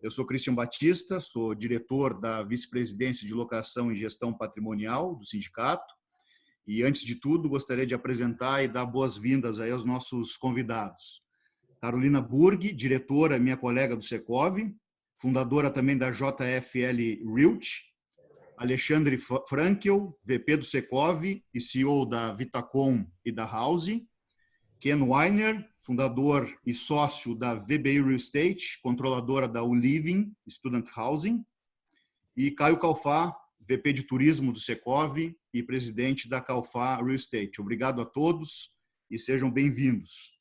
Eu sou Christian Batista, sou diretor da Vice-Presidência de Locação e Gestão Patrimonial do sindicato. E, antes de tudo, gostaria de apresentar e dar boas-vindas aí aos nossos convidados. Carolina Burg, diretora, minha colega do Secov, fundadora também da JFL Realty. Alexandre Frankel, VP do Secov e CEO da Vitacom e da House. Ken Weiner, fundador e sócio da VBI Real Estate, controladora da Uliving Student Housing. E Caio Calfá, VP de Turismo do Secov e presidente da Calfá Real Estate. Obrigado a todos e sejam bem-vindos.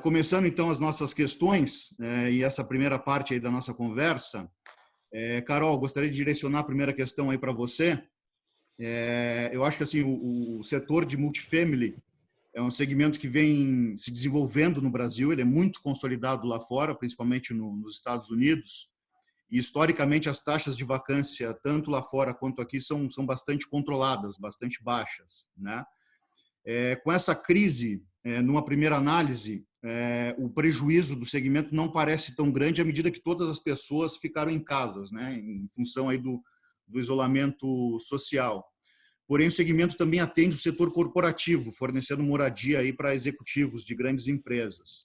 Começando então as nossas questões e essa primeira parte aí da nossa conversa, Carol, gostaria de direcionar a primeira questão aí para você. Eu acho que assim o setor de multifamily é um segmento que vem se desenvolvendo no Brasil, ele é muito consolidado lá fora, principalmente nos Estados Unidos. E, historicamente, as taxas de vacância, tanto lá fora quanto aqui, são bastante controladas, bastante baixas, né? Com essa crise, numa primeira análise, o prejuízo do segmento não parece tão grande à medida que todas as pessoas ficaram em casas, né? Em função aí do isolamento social. Porém, o segmento também atende o setor corporativo, fornecendo moradia aí para executivos de grandes empresas.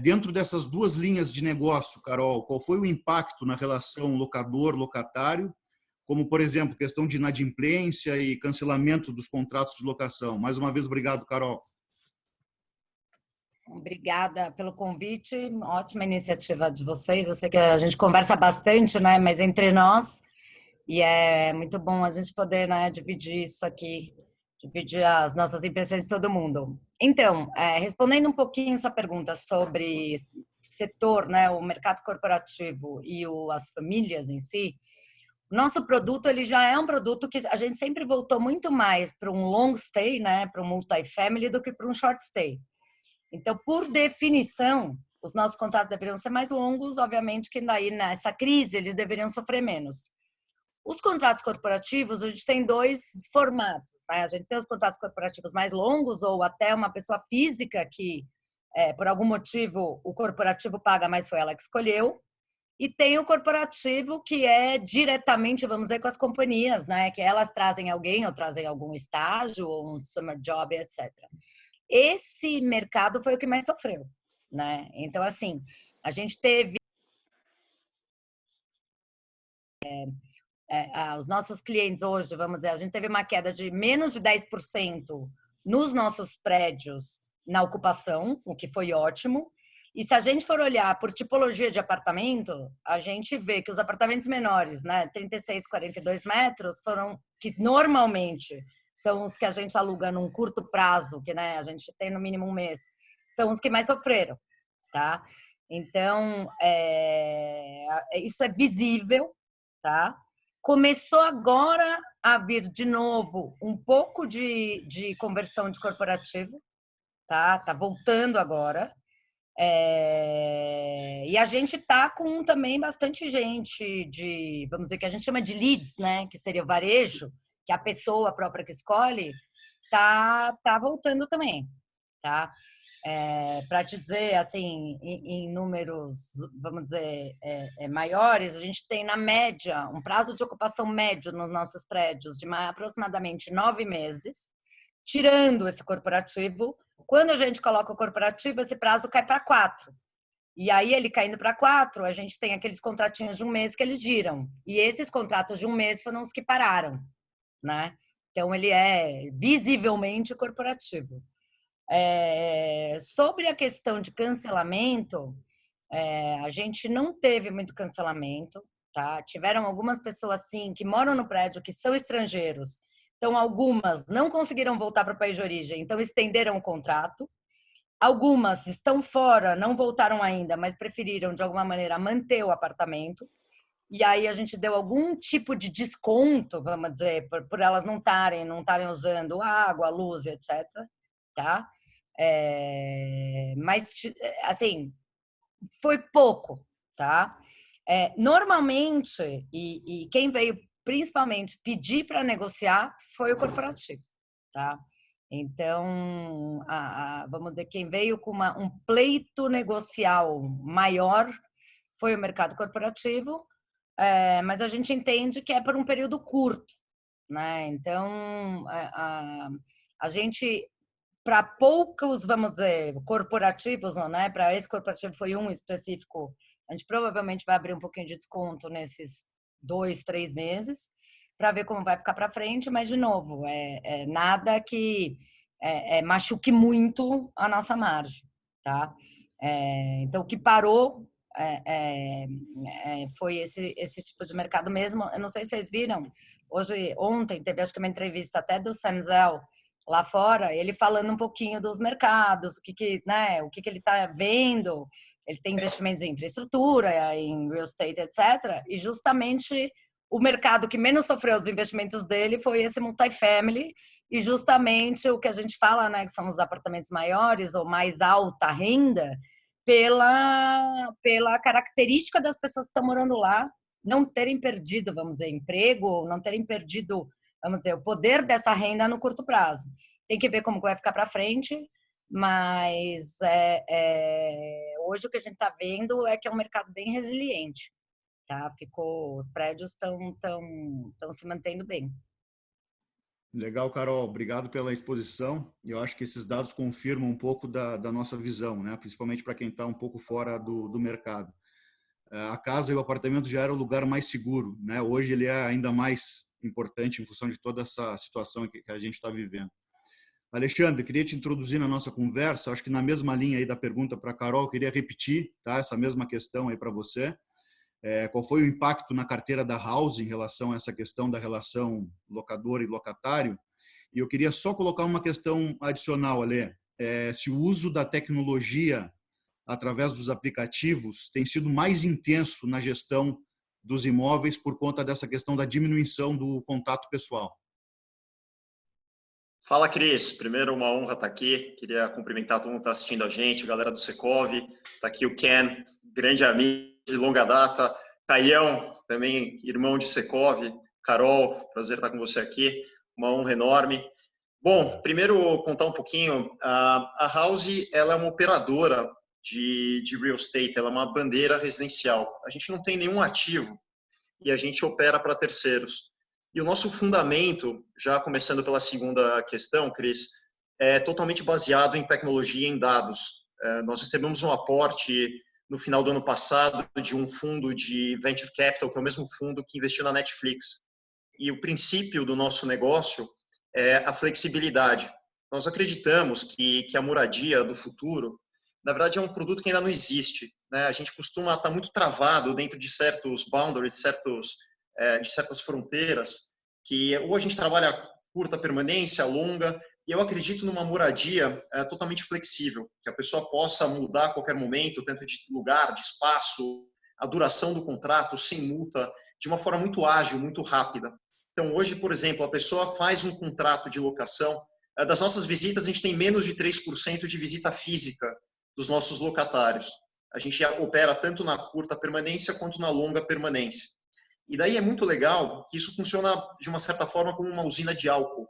Dentro dessas duas linhas de negócio, Carol, qual foi o impacto na relação locador-locatário, como, por exemplo, questão de inadimplência e cancelamento dos contratos de locação? Mais uma vez, obrigado, Carol. Obrigada pelo convite, ótima iniciativa de vocês. Eu sei que a gente conversa bastante, né, mas entre nós, e é muito bom a gente poder, né, dividir isso aqui, dividir as nossas impressões de todo mundo. Então, respondendo um pouquinho sua pergunta sobre setor, né, o mercado corporativo e as famílias em si, o nosso produto ele já é um produto que a gente sempre voltou muito mais para um long stay, né, para um multifamily, do que para um short stay. Então, por definição, os nossos contratos deveriam ser mais longos, obviamente que daí nessa crise eles deveriam sofrer menos. Os contratos corporativos, a gente tem dois formatos, né? A gente tem os contratos corporativos mais longos, ou até uma pessoa física que, por algum motivo, o corporativo paga, mas foi ela que escolheu. E tem o corporativo que é diretamente, vamos dizer, com as companhias, né? Que elas trazem alguém, ou trazem algum estágio, ou um summer job, etc. Esse mercado foi o que mais sofreu, né? Então, assim, a gente teve os nossos clientes hoje, vamos dizer, a gente teve uma queda de menos de 10% nos nossos prédios na ocupação, o que foi ótimo. E se a gente for olhar por tipologia de apartamento, a gente vê que os apartamentos menores, né, 36, 42 metros, foram que normalmente são os que a gente aluga num curto prazo, que, né, a gente tem no mínimo um mês, são os que mais sofreram, tá? Então, isso é visível, tá? Começou agora a vir de novo um pouco de conversão de corporativo, tá? Tá voltando agora. E a gente tá com também bastante gente vamos dizer, que a gente chama de leads, né? Que seria o varejo, que a pessoa própria que escolhe, tá voltando também, tá? Para te dizer, assim, em números, vamos dizer, maiores, a gente tem, na média, um prazo de ocupação médio nos nossos prédios de aproximadamente 9 meses, tirando esse corporativo. Quando a gente coloca o corporativo, esse prazo cai para 4. E aí, ele caindo para 4, a gente tem aqueles contratinhos de um mês que eles giram. E esses contratos de um mês foram os que pararam, né? Então, ele é visivelmente corporativo. Sobre a questão de cancelamento, a gente não teve muito cancelamento, tá? Tiveram algumas pessoas, sim, que moram no prédio, que são estrangeiros. Então, algumas não conseguiram voltar para o país de origem, então estenderam o contrato. Algumas estão fora, não voltaram ainda, mas preferiram, de alguma maneira, manter o apartamento. E aí a gente deu algum tipo de desconto, vamos dizer, por elas não estarem usando água, luz, etc. Tá? Mas, assim, foi pouco, tá? Normalmente, e quem veio principalmente pedir para negociar foi o corporativo, tá? Então, vamos dizer, quem veio com um pleito negocial maior foi o mercado corporativo, mas a gente entende que é por um período curto, né? Então, a gente, para poucos, vamos dizer, corporativos, não, né? Para esse corporativo foi um específico, a gente provavelmente vai abrir um pouquinho de desconto nesses 2, 3 meses, para ver como vai ficar para frente, mas, de novo, nada que machuque muito a nossa margem, tá? Então, o que parou foi esse tipo de mercado mesmo. Eu não sei se vocês viram, ontem teve acho que uma entrevista até do Sam Zell lá fora, ele falando um pouquinho dos mercados, né, o que ele está vendo. Ele tem investimentos em infraestrutura, em real estate, etc. E justamente o mercado que menos sofreu os investimentos dele foi esse multifamily, e justamente o que a gente fala, né, que são os apartamentos maiores ou mais alta renda, pela característica das pessoas que estão morando lá não terem perdido, vamos dizer, emprego, não terem perdido, vamos dizer, o poder dessa renda no curto prazo. Tem que ver como vai ficar para frente, mas hoje o que a gente está vendo é que é um mercado bem resiliente, tá? Os prédios estão se mantendo bem. Legal, Carol. Obrigado pela exposição. Eu acho que esses dados confirmam um pouco da nossa visão, né? Principalmente para quem está um pouco fora do mercado. A casa e o apartamento já era o lugar mais seguro, né? Hoje ele é ainda mais importante em função de toda essa situação que a gente está vivendo. Alexandre, queria te introduzir na nossa conversa. Acho que na mesma linha aí da pergunta para a Carol, queria repetir, tá? Essa mesma questão aí para você. Qual foi o impacto na carteira da House em relação a essa questão da relação locador e locatário? E eu queria só colocar uma questão adicional, Ale. Se o uso da tecnologia através dos aplicativos tem sido mais intenso na gestão dos imóveis por conta dessa questão da diminuição do contato pessoal. Fala, Cris. Primeiro, uma honra estar aqui. Queria cumprimentar todo mundo que está assistindo a gente, a galera do Secov. Está aqui o Ken, grande amigo de longa data. Caião, também irmão de Secov. Carol, prazer estar com você aqui. Uma honra enorme. Bom, primeiro contar um pouquinho. A House, ela é uma operadora de real estate, ela é uma bandeira residencial. A gente não tem nenhum ativo e a gente opera para terceiros. E o nosso fundamento, já começando pela segunda questão, Cris, é totalmente baseado em tecnologia e em dados. Nós recebemos um aporte no final do ano passado de um fundo de venture capital, que é o mesmo fundo que investiu na Netflix. E o princípio do nosso negócio é a flexibilidade. Nós acreditamos que a moradia do futuro, na verdade, é um produto que ainda não existe, né? A gente costuma estar muito travado dentro de certos boundaries, de certas fronteiras, que ou a gente trabalha curta permanência, longa, e eu acredito numa moradia totalmente flexível, que a pessoa possa mudar a qualquer momento, tanto de lugar, de espaço, a duração do contrato, sem multa, de uma forma muito ágil, muito rápida. Então, hoje, por exemplo, a pessoa faz um contrato de locação, das nossas visitas, a gente tem menos de 3% de visita física dos nossos locatários. A gente opera tanto na curta permanência quanto na longa permanência. E daí é muito legal que isso funciona de uma certa forma como uma usina de álcool,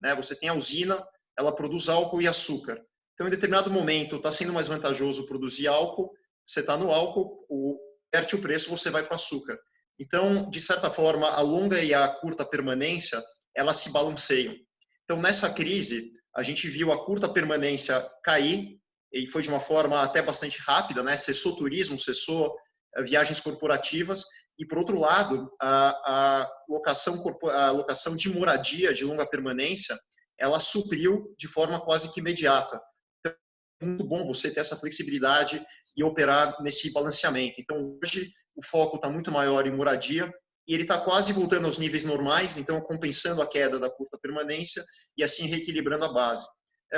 né? Você tem a usina, ela produz álcool e açúcar. Então, em determinado momento, está sendo mais vantajoso produzir álcool, você está no álcool, perde o preço, você vai para o açúcar. Então, de certa forma, a longa e a curta permanência, elas se balanceiam. Então, nessa crise, a gente viu a curta permanência cair, e foi de uma forma até bastante rápida, né? Cessou turismo, cessou viagens corporativas, e, por outro lado, a locação de moradia de longa permanência, ela supriu de forma quase que imediata. Então, é muito bom você ter essa flexibilidade e operar nesse balanceamento. Então, hoje, o foco está muito maior em moradia, e ele está quase voltando aos níveis normais, então compensando a queda da curta permanência e assim reequilibrando a base.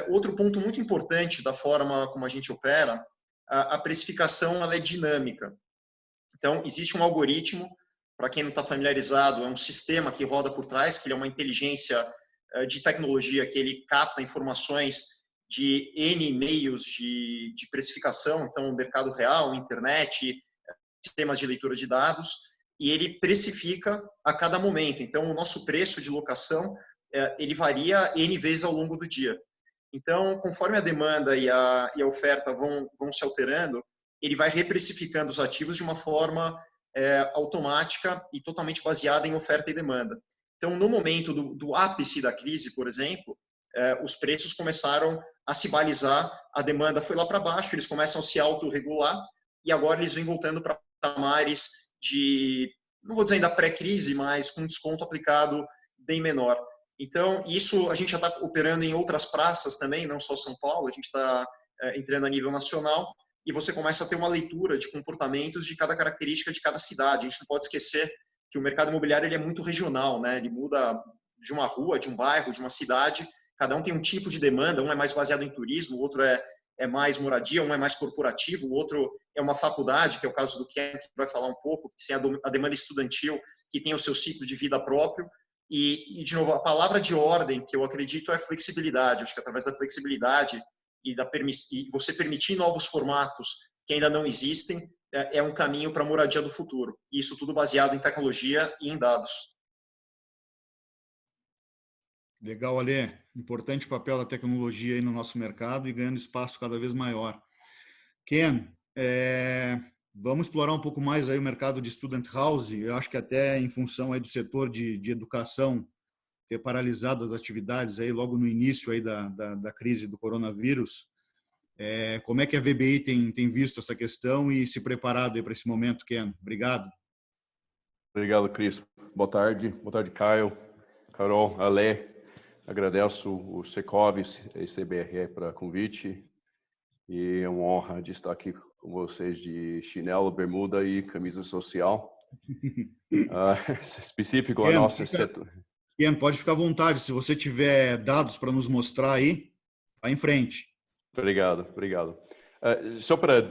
Outro ponto muito importante da forma como a gente opera, a precificação ela é dinâmica. Então, existe um algoritmo, para quem não está familiarizado, é um sistema que roda por trás, que ele é uma inteligência de tecnologia, que ele capta informações de N meios de precificação, então, mercado real, internet, sistemas de leitura de dados, e ele precifica a cada momento. Então, o nosso preço de locação, ele varia N vezes ao longo do dia. Então, conforme a demanda e a oferta vão se alterando, ele vai reprecificando os ativos de uma forma automática e totalmente baseada em oferta e demanda. Então, no momento do ápice da crise, por exemplo, os preços começaram a se balizar, a demanda foi lá para baixo, eles começam a se autorregular e agora eles vêm voltando para patamares de, não vou dizer ainda pré-crise, mas com desconto aplicado bem menor. Então, isso a gente já está operando em outras praças também, não só São Paulo, a gente está entrando a nível nacional e você começa a ter uma leitura de comportamentos de cada característica de cada cidade. A gente não pode esquecer que o mercado imobiliário ele é muito regional, né? Ele muda de uma rua, de um bairro, de uma cidade. Cada um tem um tipo de demanda, um é mais baseado em turismo, o outro é mais moradia, um é mais corporativo, o outro é uma faculdade, que é o caso do Ken, que vai falar um pouco, que tem a demanda estudantil, que tem o seu ciclo de vida próprio. E, de novo, a palavra de ordem que eu acredito é flexibilidade. Acho que através da flexibilidade e você permitir novos formatos que ainda não existem, é um caminho para a moradia do futuro. Isso tudo baseado em tecnologia e em dados. Legal, Ale. Importante papel da tecnologia aí no nosso mercado e ganhando espaço cada vez maior. Ken, vamos explorar um pouco mais aí o mercado de student housing. Eu acho que até em função aí do setor de educação ter paralisado as atividades aí logo no início aí da crise do coronavírus. Como é que a VBI tem visto essa questão e se preparado aí para esse momento, Ken? Obrigado. Obrigado, Cris. Boa tarde, Caio, Carol, Ale. Agradeço o Secov e CBRE pelo convite e é uma honra de estar aqui com vocês de chinelo, bermuda e camisa social. Específico a nossa setor. Ken, pode ficar à vontade. Se você tiver dados para nos mostrar aí, vá em frente. Obrigado. Só para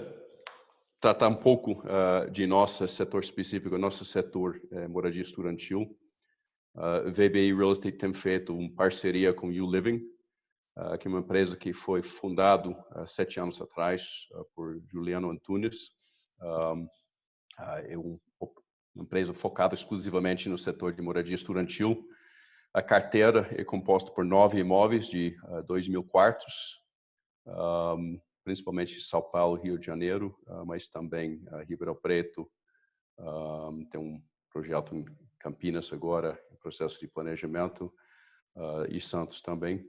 tratar um pouco de nosso setor específico, nosso setor moradia estudantil, VBI Real Estate tem feito uma parceria com YouLiving, que é uma empresa que foi fundada 7 anos atrás por Juliano Antunes. É uma empresa focada exclusivamente no setor de moradia estudantil. A carteira é composta por 9 imóveis de 2.000 quartos, principalmente em São Paulo, Rio de Janeiro, mas também Ribeirão Preto. Tem um projeto em Campinas agora, em processo de planejamento, e Santos também.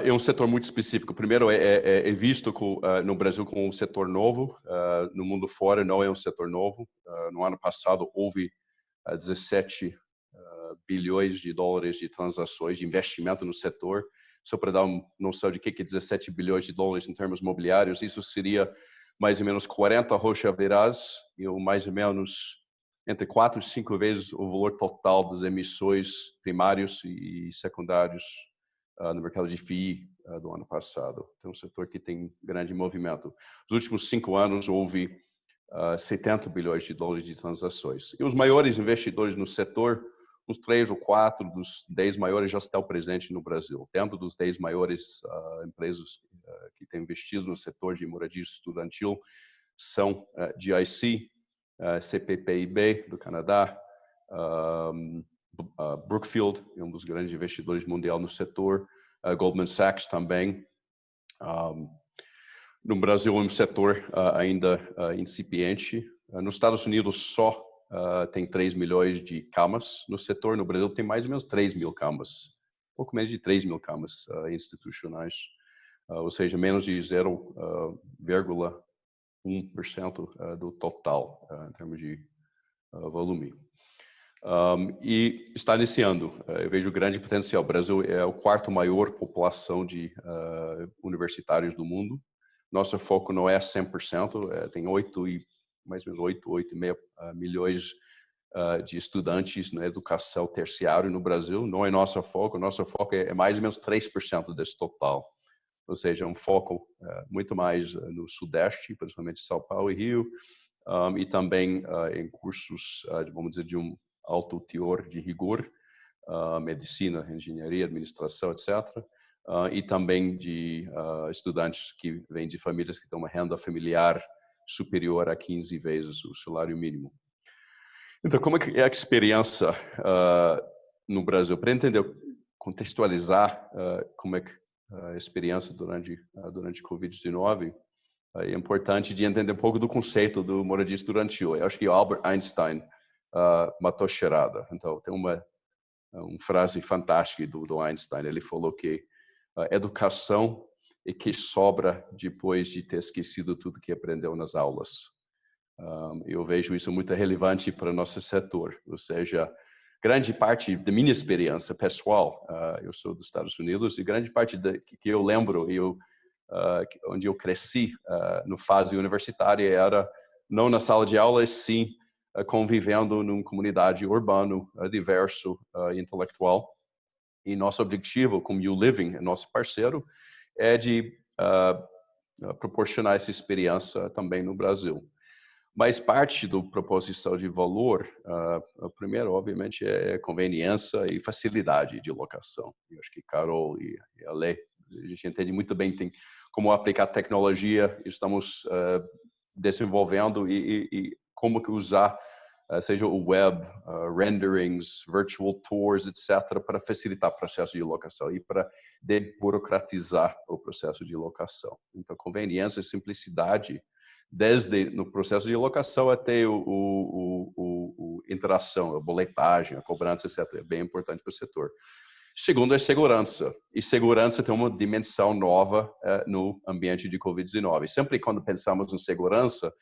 É um setor muito específico. Primeiro, é visto no Brasil como um setor novo. No mundo fora, não é um setor novo. No ano passado, houve 17 bilhões de dólares de transações de investimento no setor. Só para dar uma noção de que é 17 bilhões de dólares em termos imobiliários, isso seria mais ou menos 40 Rocha Veraz e mais ou menos entre 4 e 5 vezes o valor total das emissões primários e secundários no mercado de FII do ano passado. É um setor que tem grande movimento. Nos últimos 5 anos, houve 70 bilhões de dólares de transações. E os maiores investidores no setor, uns 3 ou 4 dos 10 maiores já estão presentes no Brasil. Dentro dos 10 maiores empresas que têm investido no setor de moradia estudantil são GIC, CPPIB do Canadá, Brookfield, é um dos grandes investidores mundial no setor, Goldman Sachs também. No Brasil é um setor ainda incipiente. Nos Estados Unidos só tem 3 milhões de camas no setor. No Brasil tem mais ou menos 3.000 camas, pouco menos de 3.000 camas institucionais, ou seja, menos de 0,1% do total em termos de volume. E está iniciando. Eu vejo grande potencial. O Brasil é o 4º maior população de universitários do mundo. Nosso foco não é 100%, tem mais ou menos 8,5 milhões de estudantes na educação terciária no Brasil. Não é nosso foco é mais ou menos 3% desse total. Ou seja, um foco muito mais no Sudeste, principalmente São Paulo e Rio, e também em cursos, vamos dizer, de um alto teor de rigor, medicina, engenharia, administração, etc. E também de estudantes que vêm de famílias que têm uma renda familiar superior a 15 vezes o salário mínimo. Então, como é a experiência no Brasil? Para entender, contextualizar como é a experiência durante Covid-19, é importante de entender um pouco do conceito do moradia estudantil. Eu acho que Albert Einstein matou cheirada. Então, tem uma frase fantástica do Einstein. Ele falou que a educação é que sobra depois de ter esquecido tudo que aprendeu nas aulas. Eu vejo isso muito relevante para o nosso setor. Ou seja, grande parte da minha experiência pessoal, eu sou dos Estados Unidos, e grande parte que eu lembro, onde eu cresci no fase universitária, era não na sala de aula, sim convivendo numa comunidade urbana, diverso, intelectual. E nosso objetivo, como YouLiving, nosso parceiro, é de proporcionar essa experiência também no Brasil. Mas parte do proposição de valor, primeiro, obviamente, é conveniência e facilidade de locação. Eu acho que Carol e a Lê, a gente entende muito bem como aplicar tecnologia, estamos desenvolvendo e como que usar, seja o web, renderings, virtual tours, etc., para facilitar o processo de locação e para desburocratizar o processo de locação. Então, conveniência e simplicidade, desde no processo de locação até interação, a boletagem, a cobrança, etc., é bem importante para o setor. Segundo é segurança. E segurança tem uma dimensão nova no ambiente de Covid-19. Sempre quando pensamos em segurança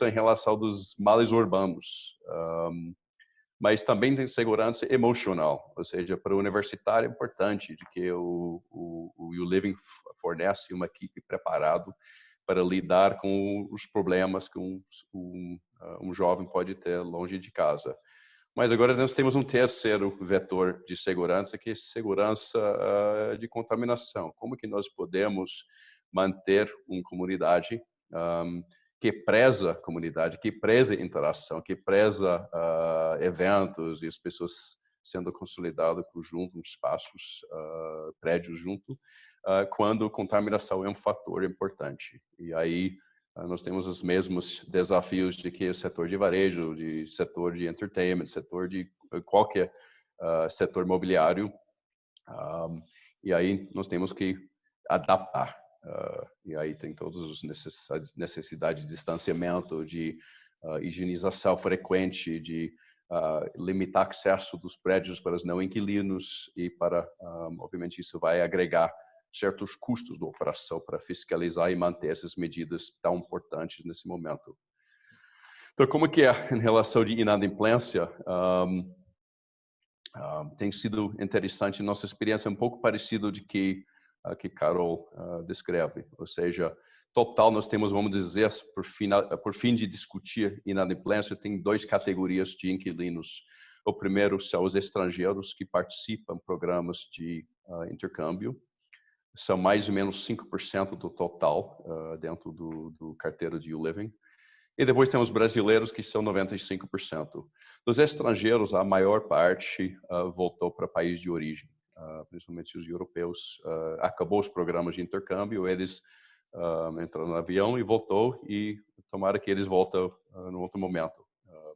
em relação dos males urbanos. Mas também tem segurança emocional. Ou seja, para o universitário é importante de que o YouLiving fornece uma equipe preparada para lidar com os problemas que um jovem pode ter longe de casa. Mas agora nós temos um terceiro vetor de segurança, que é segurança de contaminação. Como que nós podemos manter uma comunidade que preza a comunidade, que preza a interação, que preza eventos e as pessoas sendo consolidadas junto, em espaços, prédios junto, quando contaminação é um fator importante. E aí nós temos os mesmos desafios de que o setor de varejo, de setor de entertainment, setor de qualquer setor imobiliário. E aí nós temos que adaptar. E aí tem todas as necessidades de distanciamento, de higienização frequente, de limitar acesso dos prédios para os não inquilinos e para, obviamente, isso vai agregar certos custos da operação para fiscalizar e manter essas medidas tão importantes nesse momento. Então, como que é em relação de inadimplência? Tem sido interessante, nossa experiência é um pouco parecida de que Carol descreve. Ou seja, total nós temos, vamos dizer, por fim de discutir inadimplência, tem 2 categorias de inquilinos. O primeiro são os estrangeiros que participam de programas de intercâmbio. São mais ou menos 5% do total dentro do carteiro de YouLiving. E depois tem os brasileiros, que são 95%. Dos estrangeiros, a maior parte voltou para o país de origem, principalmente os europeus. Acabou os programas de intercâmbio, eles entraram no avião e voltou, e tomara que eles voltem no outro momento.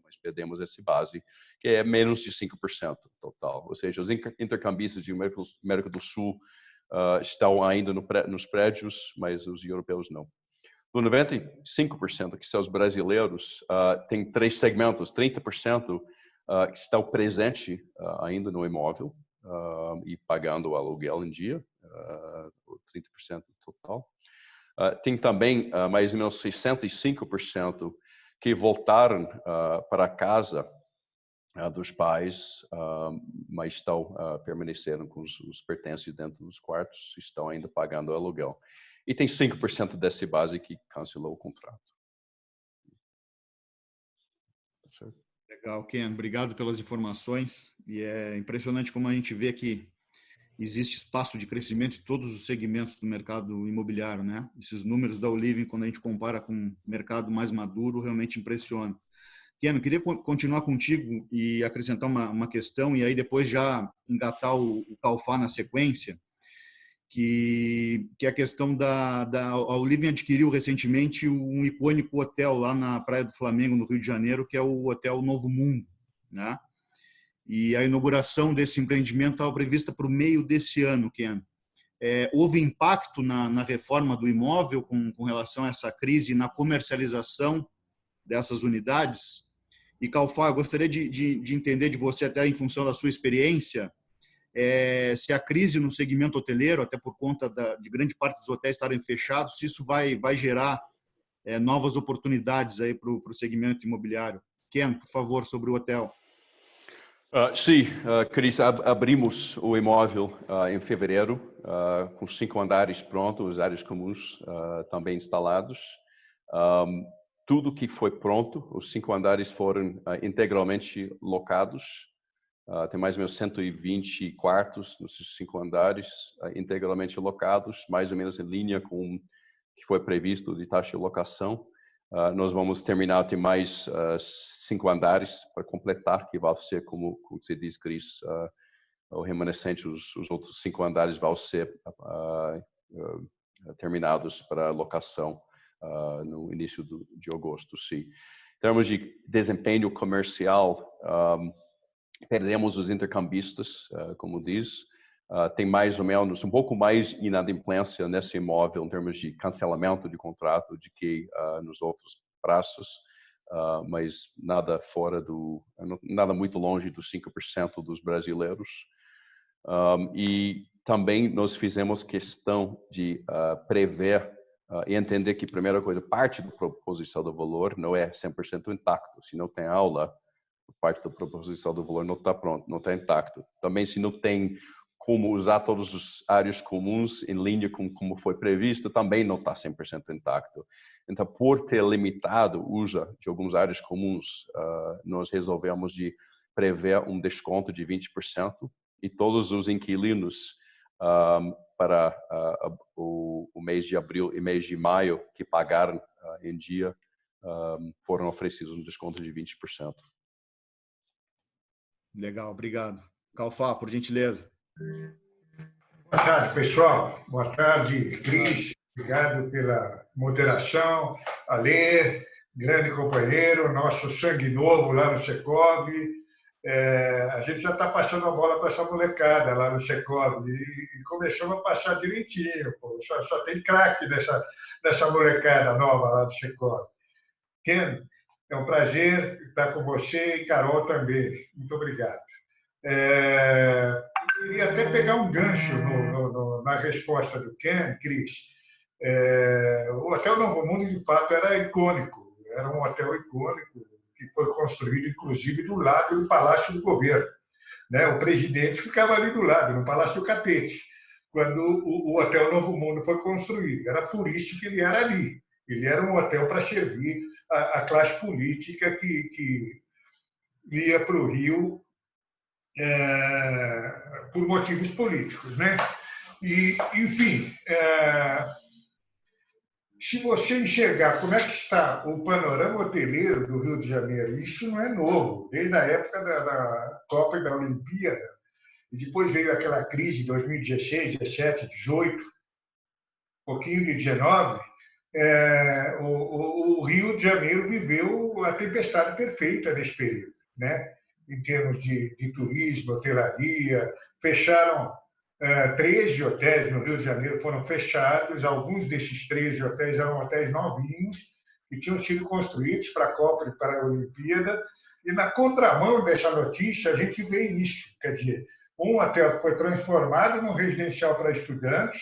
Mas perdemos essa base, que é menos de 5% total. Ou seja, os intercambistas de América do Sul estão ainda nos prédios, mas os europeus não. No 95%, que são os brasileiros, tem 3 segmentos. 30% que estão presentes ainda no imóvel e pagando o aluguel em dia, 30% total. Tem também mais ou menos 65% que voltaram para a casa dos pais, mas estão permanecendo com os pertences dentro dos quartos, estão ainda pagando o aluguel. E tem 5% dessa base que cancelou o contrato. Legal, Ken. Obrigado pelas informações. E é impressionante como a gente vê que existe espaço de crescimento em todos os segmentos do mercado imobiliário, né? Esses números da YouLiving, quando a gente compara com o mercado mais maduro, realmente impressiona. Ken, eu queria continuar contigo e acrescentar uma questão, e aí depois já engatar o Calfá na sequência, que é a questão a YouLiving adquiriu recentemente um icônico hotel lá na Praia do Flamengo, no Rio de Janeiro, que é o Hotel Novo Mundo, né? E a inauguração desse empreendimento estava prevista para o meio desse ano, Ken. houve impacto na reforma do imóvel com relação a essa crise na comercialização dessas unidades? E, Kaufá, eu gostaria de entender de você, até em função da sua experiência, se a crise no segmento hoteleiro, até por conta de grande parte dos hotéis estarem fechados, se isso vai gerar novas oportunidades aí para o segmento imobiliário. Ken, por favor, sobre o hotel. Sim, Cris, abrimos o imóvel em fevereiro, com 5 andares prontos, áreas comuns também instalados. Tudo que foi pronto, os 5 andares foram integralmente locados. Tem mais ou menos 120 quartos nos 5 andares, integralmente locados, mais ou menos em linha com o que foi previsto de taxa de locação. Nós vamos terminar, tem mais 5 andares para completar, que vai ser, como você diz, Cris, o remanescente, os outros 5 andares vão ser terminados para locação no início de agosto, sim. Em termos de desempenho comercial, perdemos os intercambistas, como diz. Tem mais ou menos um pouco mais inadimplência nesse imóvel em termos de cancelamento de contrato do que nos outros prazos, mas nada nada muito longe dos 5% dos brasileiros. E também nós fizemos questão de prever e entender que, primeira coisa, parte da proposição do valor não é 100% intacto. Se não tem aula, parte da proposição do valor não está pronto, não está intacto. Também, se não tem como usar todas as áreas comuns em linha com como foi previsto, também não está 100% intacto. Então, por ter limitado o uso de algumas áreas comuns, nós resolvemos de prever um desconto de 20% e todos os inquilinos para o mês de abril e mês de maio que pagaram em dia foram oferecidos um desconto de 20%. Legal, obrigado. Kaufá, por gentileza. Boa tarde, pessoal. Boa tarde, Cris. Obrigado pela moderação. Alê, grande companheiro, nosso sangue novo lá no Secov. A gente já está passando a bola para essa molecada lá no Secov e começamos a passar direitinho. Pô. Só tem craque nessa molecada nova lá do Secov. Ken, é um prazer estar com você e Carol também. Muito obrigado. Eu queria até pegar um gancho na resposta do Ken, Cris. O Hotel Novo Mundo, de fato, era icônico. Era um hotel icônico que foi construído, inclusive, do lado do Palácio do Governo. Né? O presidente ficava ali do lado, no Palácio do Catete, quando o Hotel Novo Mundo foi construído. Era por isso que ele era ali. Ele era um hotel para servir a classe política que ia para o Rio por motivos políticos, né? E, enfim, se você enxergar como é que está o panorama hoteleiro do Rio de Janeiro, isso não é novo, desde a época da Copa e da Olimpíada, e depois veio aquela crise de 2016, 17, 18, um pouquinho de 19, o Rio de Janeiro viveu a tempestade perfeita nesse período, né? Em termos de turismo, hotelaria. Fecharam 13 hotéis no Rio de Janeiro, foram fechados. Alguns desses 13 hotéis eram hotéis novinhos que tinham sido construídos para a Copa e para a Olimpíada. E na contramão dessa notícia, a gente vê isso. Quer dizer, um hotel foi transformado num residencial para estudantes,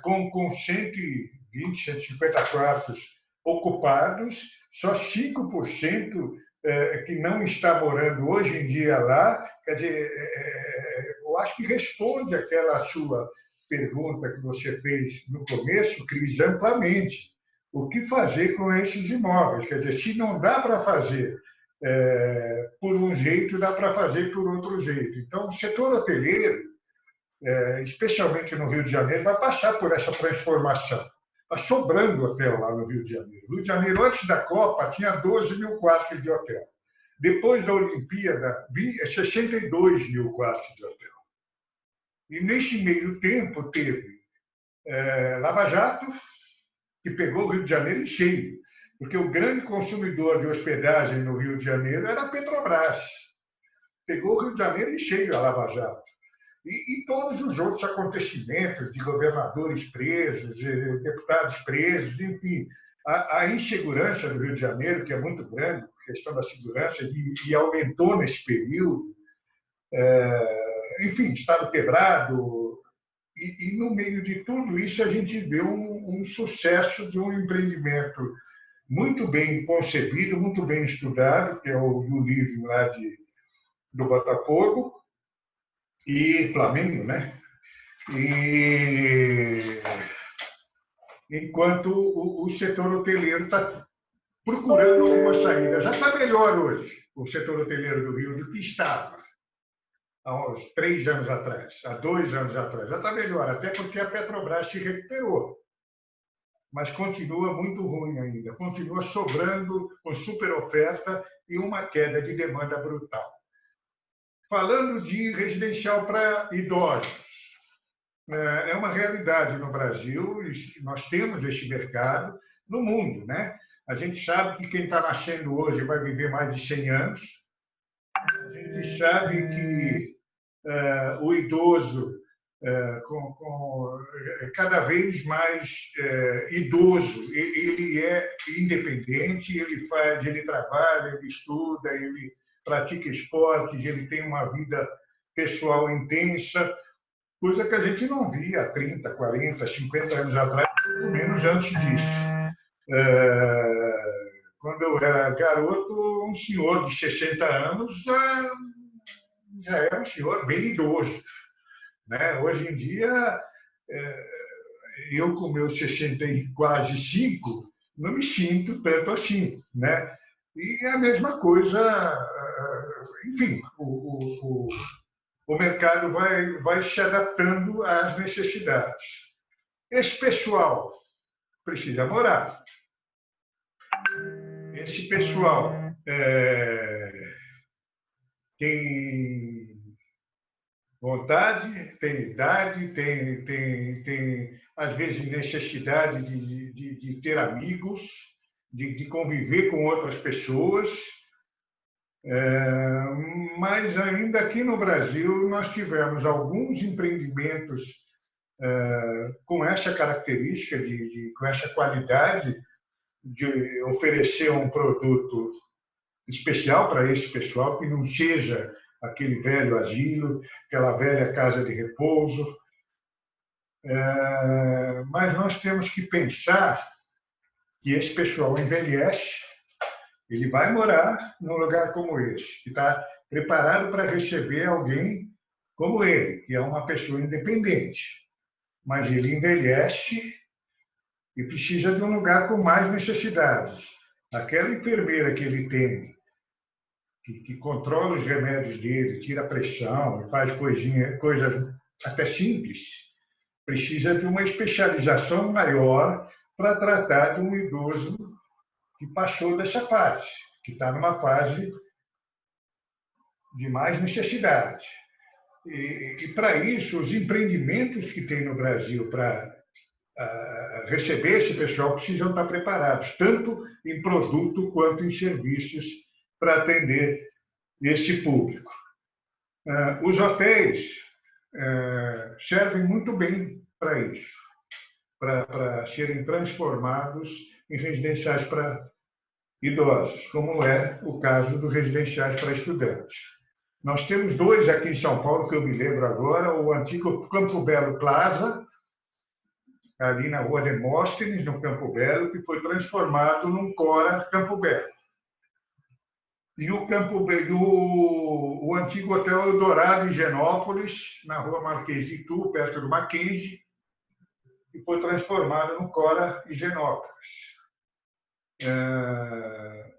com 120, 150 quartos ocupados, só 5% que não está morando hoje em dia lá. Quer dizer, eu acho que responde aquela sua pergunta que você fez no começo, Cris, amplamente. O que fazer com esses imóveis? Quer dizer, se não dá para fazer por um jeito, dá para fazer por outro jeito. Então, o setor hoteleiro, especialmente no Rio de Janeiro, vai passar por essa transformação. Está sobrando hotel lá no Rio de Janeiro. O Rio de Janeiro, antes da Copa, tinha 12 mil quartos de hotel. Depois da Olimpíada, 62 mil quartos de hotel. E, nesse meio tempo, teve Lava Jato, que pegou o Rio de Janeiro em cheio, porque o grande consumidor de hospedagem no Rio de Janeiro era a Petrobras. Pegou o Rio de Janeiro em cheio a Lava Jato. e todos os outros acontecimentos de governadores presos, de deputados presos, enfim. A insegurança do Rio de Janeiro, que é muito grande, a questão da segurança, e aumentou nesse período, enfim, Estado quebrado, e no meio de tudo isso a gente vê um sucesso de um empreendimento muito bem concebido, muito bem estudado, que é o Living lá do Botafogo e Flamengo, né? E enquanto o setor hoteleiro está procurando alguma saída. Já está melhor hoje o setor hoteleiro do Rio do que estava há uns 3 anos atrás, há 2 anos atrás. Já está melhor, até porque a Petrobras se recuperou. Mas continua muito ruim ainda. Continua sobrando com super oferta e uma queda de demanda brutal. Falando de residencial para idosos, é uma realidade no Brasil, nós temos esse mercado no mundo, né? A gente sabe que quem está nascendo hoje vai viver mais de 100 anos. A gente sabe que o idoso, cada vez mais idoso, ele é independente, ele trabalha, ele estuda, ele pratica esportes, ele tem uma vida pessoal intensa, coisa que a gente não via há 30, 40, 50 anos atrás, pelo menos antes disso. Quando eu era garoto, um senhor de 60 anos já era um senhor bem idoso, né? Hoje em dia, eu com meus 60 e quase 5, não me sinto tanto assim, né? E é a mesma coisa, enfim, o mercado vai se adaptando às necessidades. Esse pessoal precisa morar. Esse pessoal tem vontade, tem idade, tem às vezes necessidade de ter amigos, de conviver com outras pessoas. Mas ainda aqui no Brasil nós tivemos alguns empreendimentos com essa característica, com essa qualidade de oferecer um produto especial para esse pessoal, que não seja aquele velho asilo, aquela velha casa de repouso. Mas nós temos que pensar que esse pessoal envelhece, ele vai morar num lugar como esse, que está preparado para receber alguém como ele, que é uma pessoa independente. Mas ele envelhece e precisa de um lugar com mais necessidades. Aquela enfermeira que ele tem, que controla os remédios dele, tira a pressão, faz coisas até simples, precisa de uma especialização maior para tratar de um idoso que passou dessa fase, que está numa fase de mais necessidade. E para isso, os empreendimentos que tem no Brasil para receber esse pessoal precisam estar preparados, tanto em produto quanto em serviços, para atender esse público. Os hotéis servem muito bem para isso, para serem transformados em residenciais para idosos, como é o caso dos residenciais para estudantes. Nós temos 2 aqui em São Paulo, que eu me lembro agora, o antigo Campo Belo Plaza, ali na Rua Demóstenes, no Campo Belo, que foi transformado num Cora Campo Belo. E o antigo Hotel Eldorado, em Genópolis, na Rua Marquês de Itu, perto do Mackenzie, que foi transformado no Cora Higienópolis.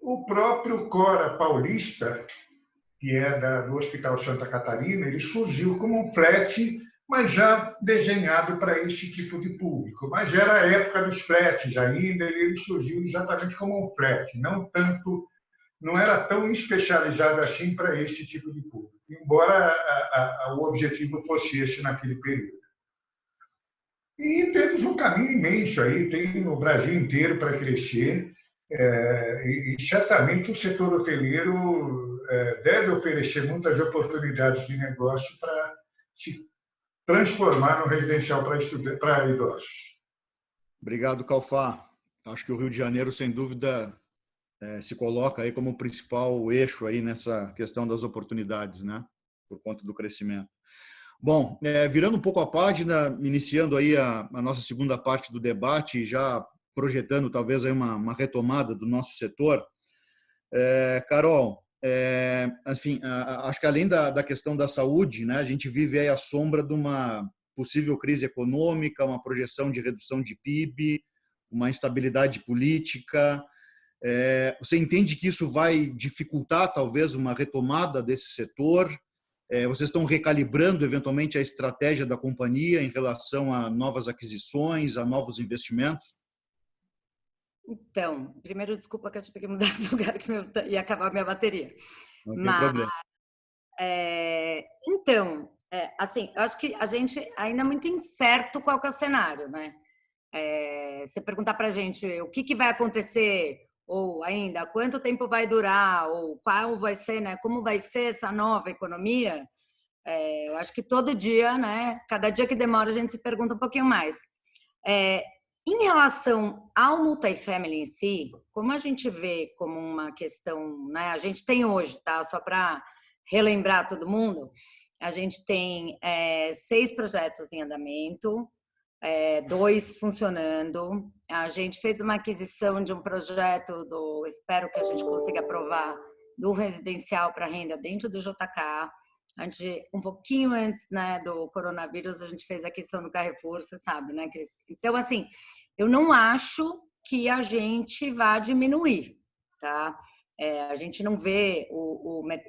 O próprio Cora Paulista, que é do Hospital Santa Catarina, ele surgiu como um flat, mas já desenhado para esse tipo de público. Mas era a época dos flats ainda, e ele surgiu exatamente como um flat, não era tão especializado assim para esse tipo de público, embora o objetivo fosse esse naquele período. E temos um caminho imenso aí, tem no Brasil inteiro para crescer, e certamente o setor hoteleiro deve oferecer muitas oportunidades de negócio para se transformar no residencial para idosos. Obrigado, Calfá. Acho que o Rio de Janeiro, sem dúvida, se coloca aí como o principal eixo aí nessa questão das oportunidades, né? Por conta do crescimento. Bom, virando um pouco a página, iniciando aí a nossa segunda parte do debate, já projetando talvez aí uma retomada do nosso setor. Carol, enfim, acho que além da questão da saúde, né, a gente vive aí à sombra de uma possível crise econômica, uma projeção de redução de PIB, uma instabilidade política. Você entende que isso vai dificultar talvez uma retomada desse setor? Vocês estão recalibrando eventualmente a estratégia da companhia em relação a novas aquisições, a novos investimentos? Então, primeiro, desculpa que eu tive que mudar de lugar que ia acabar a minha bateria. Não tem problema. Então, assim, eu acho que a gente ainda é muito incerto qual que é o cenário, né? Você perguntar para a gente o que vai acontecer, ou ainda quanto tempo vai durar, ou qual vai ser, né? Como vai ser essa nova economia? Eu acho que todo dia, né? Cada dia que demora a gente se pergunta um pouquinho mais. Em relação ao multifamily em si, como a gente vê como uma questão, né? A gente tem hoje, tá? Só para relembrar todo mundo, a gente tem 6 projetos em andamento, 2 funcionando. A gente fez uma aquisição de um projeto espero que a gente consiga aprovar, do residencial para renda dentro do JK. Um pouquinho antes, né, do coronavírus, a gente fez a aquisição do Carrefour, você sabe, né, Cris? Então, assim, eu não acho que a gente vá diminuir, tá? A gente não vê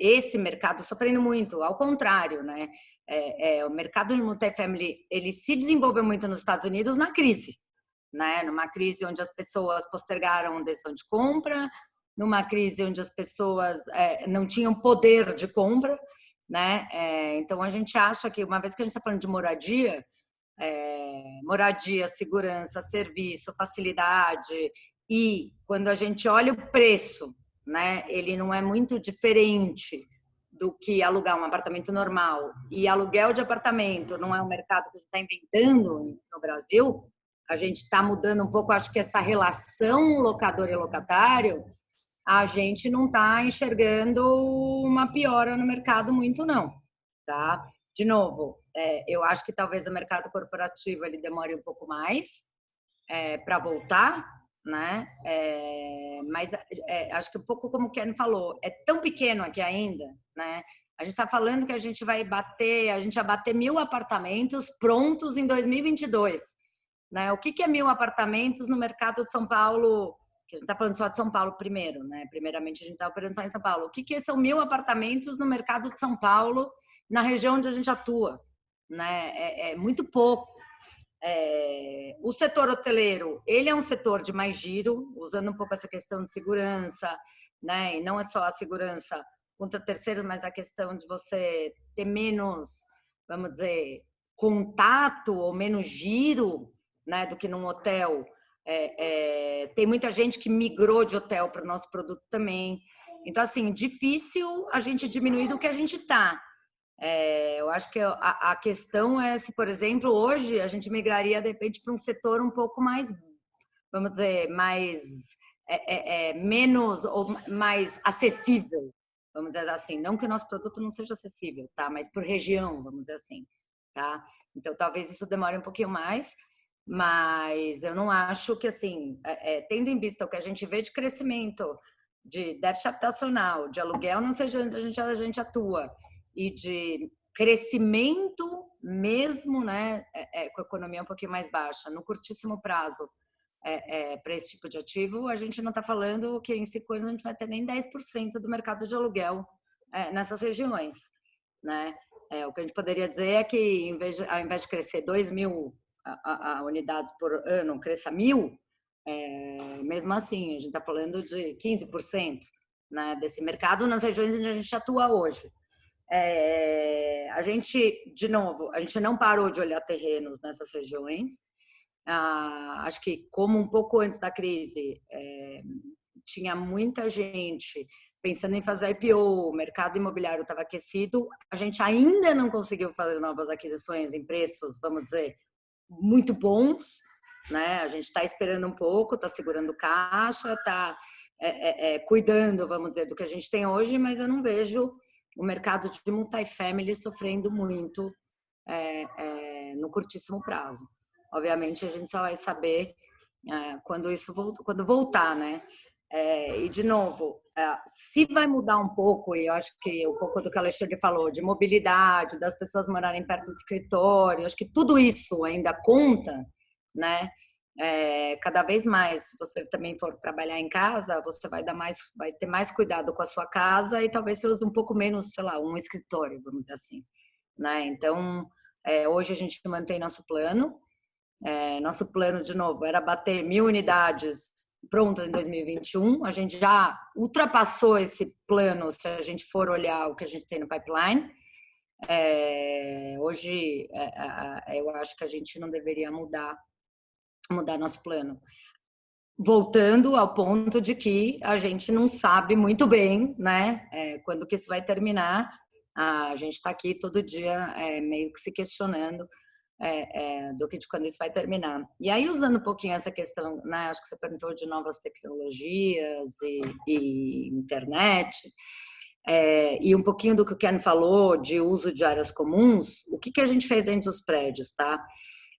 esse mercado sofrendo muito, ao contrário, né? O mercado de multifamily, ele se desenvolveu muito nos Estados Unidos na crise, né? Numa crise onde as pessoas postergaram a decisão de compra, numa crise onde as pessoas não tinham poder de compra, né? Então, a gente acha que, uma vez que a gente está falando de moradia, segurança, serviço, facilidade, e quando a gente olha o preço, né, ele não é muito diferente do que alugar um apartamento normal, e aluguel de apartamento não é um mercado que a gente está inventando no Brasil, a gente está mudando um pouco, acho que essa relação locador e locatário, a gente não está enxergando uma piora no mercado muito, não, tá? De novo, eu acho que talvez o mercado corporativo ele demore um pouco mais para voltar, né? Mas acho que um pouco como o Ken falou, é tão pequeno aqui ainda, né? A gente está falando que a gente vai bater 1.000 apartamentos prontos em 2022, né? O que é 1.000 apartamentos no mercado de São Paulo? Que a gente está falando só de São Paulo primeiro, né? Primeiramente a gente está operando só em São Paulo. O que são 1.000 apartamentos no mercado de São Paulo, na região onde a gente atua, né? É muito pouco. O setor hoteleiro, ele é um setor de mais giro, usando um pouco essa questão de segurança, né? E não é só a segurança contra terceiros, mas a questão de você ter menos, vamos dizer, contato ou menos giro, né, do que num hotel. Tem muita gente que migrou de hotel para o nosso produto também. Então, assim, difícil a gente diminuir do que a gente está. Eu acho que a questão é se, por exemplo, hoje a gente migraria, de repente, para um setor um pouco mais, vamos dizer, menos ou mais acessível, vamos dizer assim. Não que o nosso produto não seja acessível, tá? Mas por região, vamos dizer assim, tá? Então, talvez isso demore um pouquinho mais, mas eu não acho que, assim, tendo em vista o que a gente vê de crescimento, de déficit habitacional, de aluguel nas regiões onde a gente atua, e de crescimento mesmo, né, com a economia um pouquinho mais baixa, no curtíssimo prazo, para esse tipo de ativo, a gente não está falando que em 5 anos a gente vai ter nem 10% do mercado de aluguel nessas regiões, né? O que a gente poderia dizer é que, ao invés de crescer 2.000 unidades por ano, cresça 1.000, mesmo assim, a gente está falando de 15%, né, desse mercado nas regiões onde a gente atua hoje. A gente, de novo, a gente não parou de olhar terrenos nessas regiões. Acho que, como um pouco antes da crise, tinha muita gente pensando em fazer IPO, o mercado imobiliário estava aquecido, a gente ainda não conseguiu fazer novas aquisições em preços, vamos dizer, muito bons, né? A gente está esperando um pouco, está segurando caixa, está cuidando, vamos dizer, do que a gente tem hoje, mas eu não vejo o mercado de multifamily sofrendo muito no curtíssimo prazo. Obviamente, a gente só vai saber quando isso quando voltar, né? E, de novo, se vai mudar um pouco, e eu acho que um pouco do que o Alexandre falou, de mobilidade, das pessoas morarem perto do escritório, acho que tudo isso ainda conta, né? Cada vez mais, se você também for trabalhar em casa, você vai ter mais cuidado com a sua casa e talvez você use um pouco menos, sei lá, um escritório, vamos dizer assim, né? Então, hoje a gente mantém nosso plano. Nosso plano, de novo, era bater 1.000 unidades prontas em 2021. A gente já ultrapassou esse plano se a gente for olhar o que a gente tem no pipeline. Hoje, eu acho que a gente não deveria mudar nosso plano. Voltando ao ponto de que a gente não sabe muito bem, né, quando que isso vai terminar. A gente está aqui todo dia meio que se questionando de quando isso vai terminar. E aí, usando um pouquinho essa questão, né, acho que você perguntou de novas tecnologias e internet, e um pouquinho do que o Ken falou de uso de áreas comuns, o que a gente fez dentro dos prédios, tá?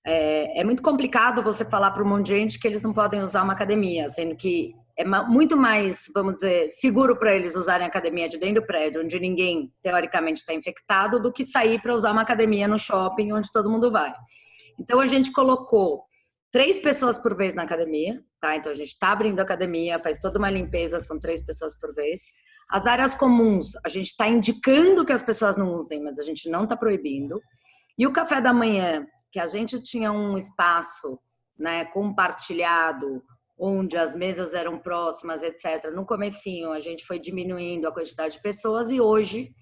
É muito complicado você falar para um monte de gente que eles não podem usar uma academia, sendo que é muito mais, vamos dizer, seguro para eles usarem a academia de dentro do prédio, onde ninguém, teoricamente, está infectado, do que sair para usar uma academia no shopping, onde todo mundo vai. Então, a gente colocou 3 pessoas por vez na academia, tá? Então, a gente está abrindo a academia, faz toda uma limpeza, são 3 pessoas por vez. As áreas comuns, a gente está indicando que as pessoas não usem, mas a gente não está proibindo. E o café da manhã, que a gente tinha um espaço, né, compartilhado, onde as mesas eram próximas, etc. No comecinho, a gente foi diminuindo a quantidade de pessoas e hoje,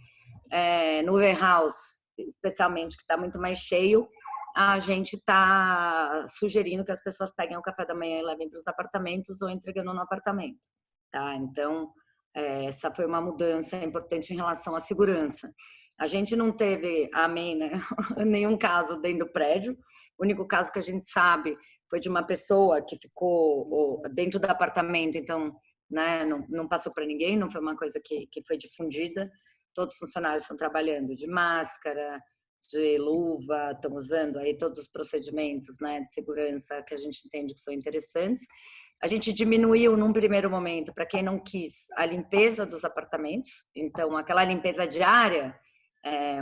no warehouse, especialmente, que está muito mais cheio, a gente está sugerindo que as pessoas peguem o café da manhã e levem para os apartamentos ou entregando no apartamento, tá? Então, essa foi uma mudança importante em relação à segurança. A gente não teve, amém, né, nenhum caso dentro do prédio. O único caso que a gente sabe foi de uma pessoa que ficou dentro do apartamento, então, né, não passou para ninguém, não foi uma coisa que foi difundida. Todos os funcionários estão trabalhando de máscara, de luva, estão usando aí todos os procedimentos, né, de segurança que a gente entende que são interessantes. A gente diminuiu, num primeiro momento, para quem não quis, a limpeza dos apartamentos. Então, aquela limpeza diária,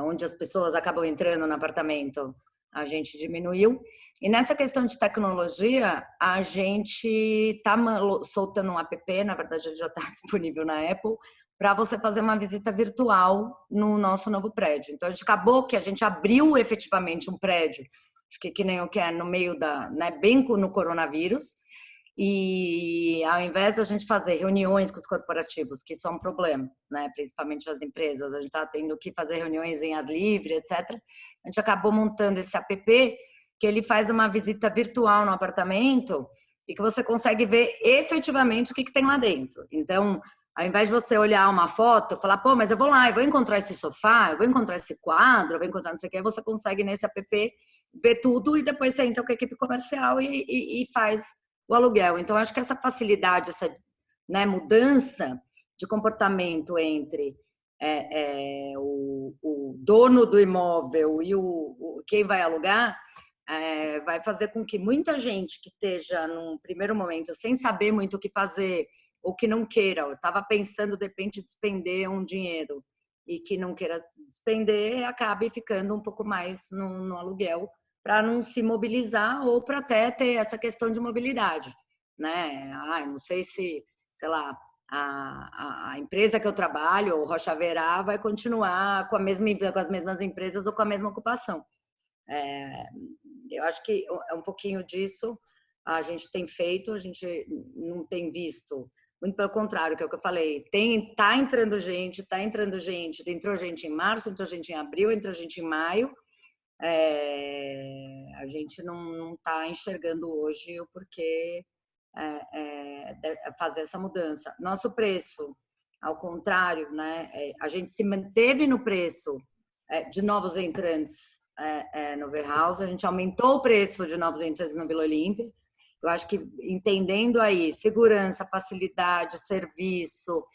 onde as pessoas acabam entrando no apartamento, a gente diminuiu. E nessa questão de tecnologia, a gente está soltando um app, na verdade ele já está disponível na Apple, para você fazer uma visita virtual no nosso novo prédio. Então, acabou que a gente abriu efetivamente um prédio, acho que nem o que é no meio né, bem no coronavírus, e ao invés de a gente fazer reuniões com os corporativos, que isso é um problema, né? Principalmente as empresas, a gente está tendo que fazer reuniões em ar livre, etc. A gente acabou montando esse app que ele faz uma visita virtual no apartamento e que você consegue ver efetivamente o que tem lá dentro. Então, ao invés de você olhar uma foto, falar, pô, mas eu vou lá, eu vou encontrar esse sofá, eu vou encontrar esse quadro, eu vou encontrar não sei o que, você consegue nesse app ver tudo e depois você entra com a equipe comercial e faz o aluguel. Então, acho que essa facilidade, essa, né, mudança de comportamento entre o dono do imóvel e quem vai alugar vai fazer com que muita gente que esteja num primeiro momento sem saber muito o que fazer ou que não queira, ou estava pensando de repente despender um dinheiro e que não queira despender, acabe ficando um pouco mais no aluguel, para não se mobilizar ou para até ter essa questão de mobilidade, né? Não sei se, sei lá, a empresa que eu trabalho, o Rocha Verá, vai continuar com as mesmas empresas ou com a mesma ocupação. Eu acho que é um pouquinho disso a gente tem feito, a gente não tem visto, muito pelo contrário, que é o que eu falei, tá entrando gente, entrou gente em março, entrou gente em abril, entrou gente em maio. A gente não está enxergando hoje o porquê fazer essa mudança. Nosso preço, ao contrário, né? A gente se manteve no preço de novos entrantes no warehouse, a gente aumentou o preço de novos entrantes no Vila Olímpia. Eu acho que entendendo aí segurança, facilidade, serviço,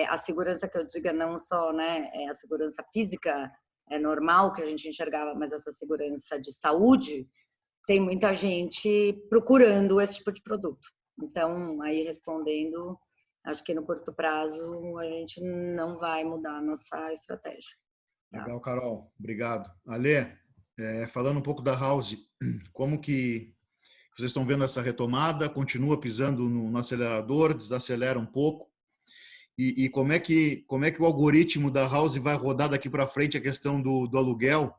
a segurança que eu diga não só, né, a segurança física normal que a gente enxergava, mas essa segurança de saúde, tem muita gente procurando esse tipo de produto. Então, aí respondendo, acho que no curto prazo a gente não vai mudar a nossa estratégia. Tá? Legal, Carol. Obrigado. Ale, falando um pouco da House, como que vocês estão vendo essa retomada? Continua pisando no acelerador, desacelera um pouco? E como é que o algoritmo da House vai rodar daqui para frente a questão do aluguel?